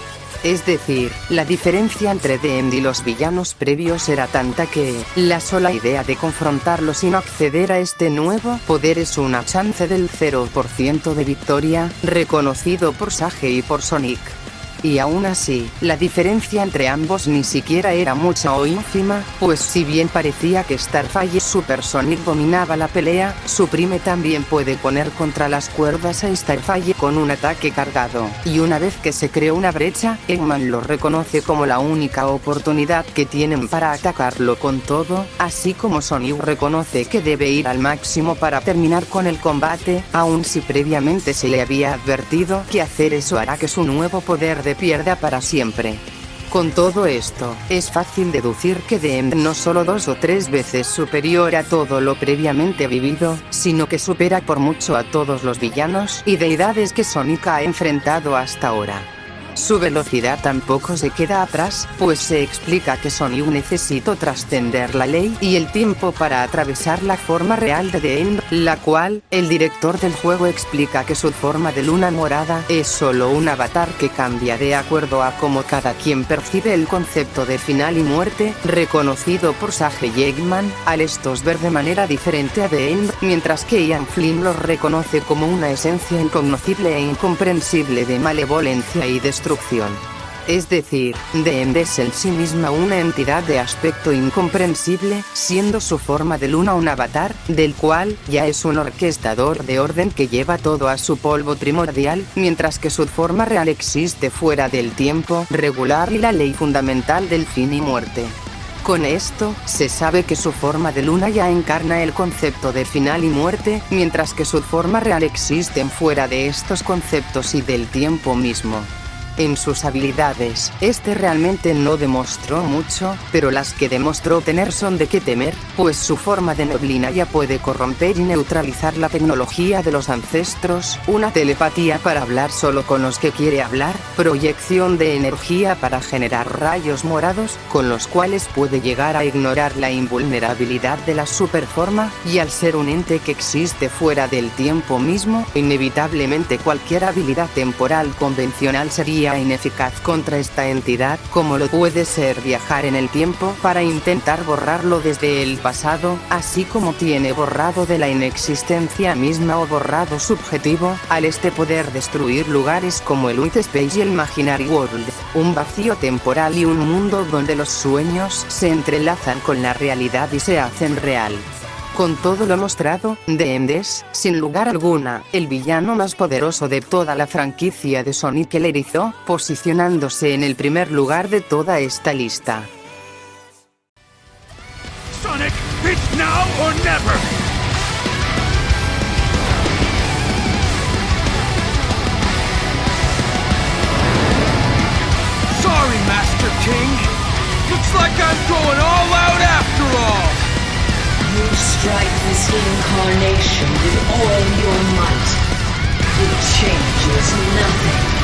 Es decir, la diferencia entre The End y los villanos previos era tanta que, la sola idea de confrontarlo sin acceder a este nuevo poder es una chance del 0% de victoria, reconocido por Sage y por Sonic. Y aún así, la diferencia entre ambos ni siquiera era mucha o ínfima, pues si bien parecía que Starfire Super Sonic dominaba la pelea, Supreme también puede poner contra las cuerdas a Starfire con un ataque cargado, y una vez que se creó una brecha, Eggman lo reconoce como la única oportunidad que tienen para atacarlo con todo, así como Sonic reconoce que debe ir al máximo para terminar con el combate, aun si previamente se le había advertido que hacer eso hará que su nuevo poder de pierda para siempre. Con todo esto, es fácil deducir que The End no solo 2 o 3 veces superior a todo lo previamente vivido, sino que supera por mucho a todos los villanos y deidades que Sonic ha enfrentado hasta ahora. Su velocidad tampoco se queda atrás, pues se explica que Sonic necesita trascender la ley y el tiempo para atravesar la forma real de The End, la cual, el director del juego explica que su forma de luna morada es solo un avatar que cambia de acuerdo a cómo cada quien percibe el concepto de final y muerte, reconocido por Sage y Eggman, al estos ver de manera diferente a The End, mientras que Ian Flynn los reconoce como una esencia incognoscible e incomprensible de malevolencia y destrucción. Es decir, The End es en sí misma una entidad de aspecto incomprensible, siendo su forma de luna un avatar, del cual ya es un orquestador de orden que lleva todo a su polvo primordial, mientras que su forma real existe fuera del tiempo regular y la ley fundamental del fin y muerte. Con esto, se sabe que su forma de luna ya encarna el concepto de final y muerte, mientras que su forma real existen fuera de estos conceptos y del tiempo mismo. En sus habilidades, este realmente no demostró mucho, pero las que demostró tener son de qué temer, pues su forma de neblina ya puede corromper y neutralizar la tecnología de los ancestros, una telepatía para hablar solo con los que quiere hablar, proyección de energía para generar rayos morados, con los cuales puede llegar a ignorar la invulnerabilidad de la superforma, y al ser un ente que existe fuera del tiempo mismo, inevitablemente cualquier habilidad temporal convencional sería ineficaz contra esta entidad, como lo puede ser viajar en el tiempo para intentar borrarlo desde el pasado, así como tiene borrado de la inexistencia misma o borrado subjetivo, al este poder destruir lugares como el White Space y el Imaginary World, un vacío temporal y un mundo donde los sueños se entrelazan con la realidad y se hacen real. Con todo lo mostrado, The End es, sin lugar alguna, el villano más poderoso de toda la franquicia de Sonic el Erizo, posicionándose en el primer lugar de toda esta lista. Sonic, it's now or never! Sorry, Master King. Looks like I'm going all out after all! You strike this incarnation with all your might. It changes nothing.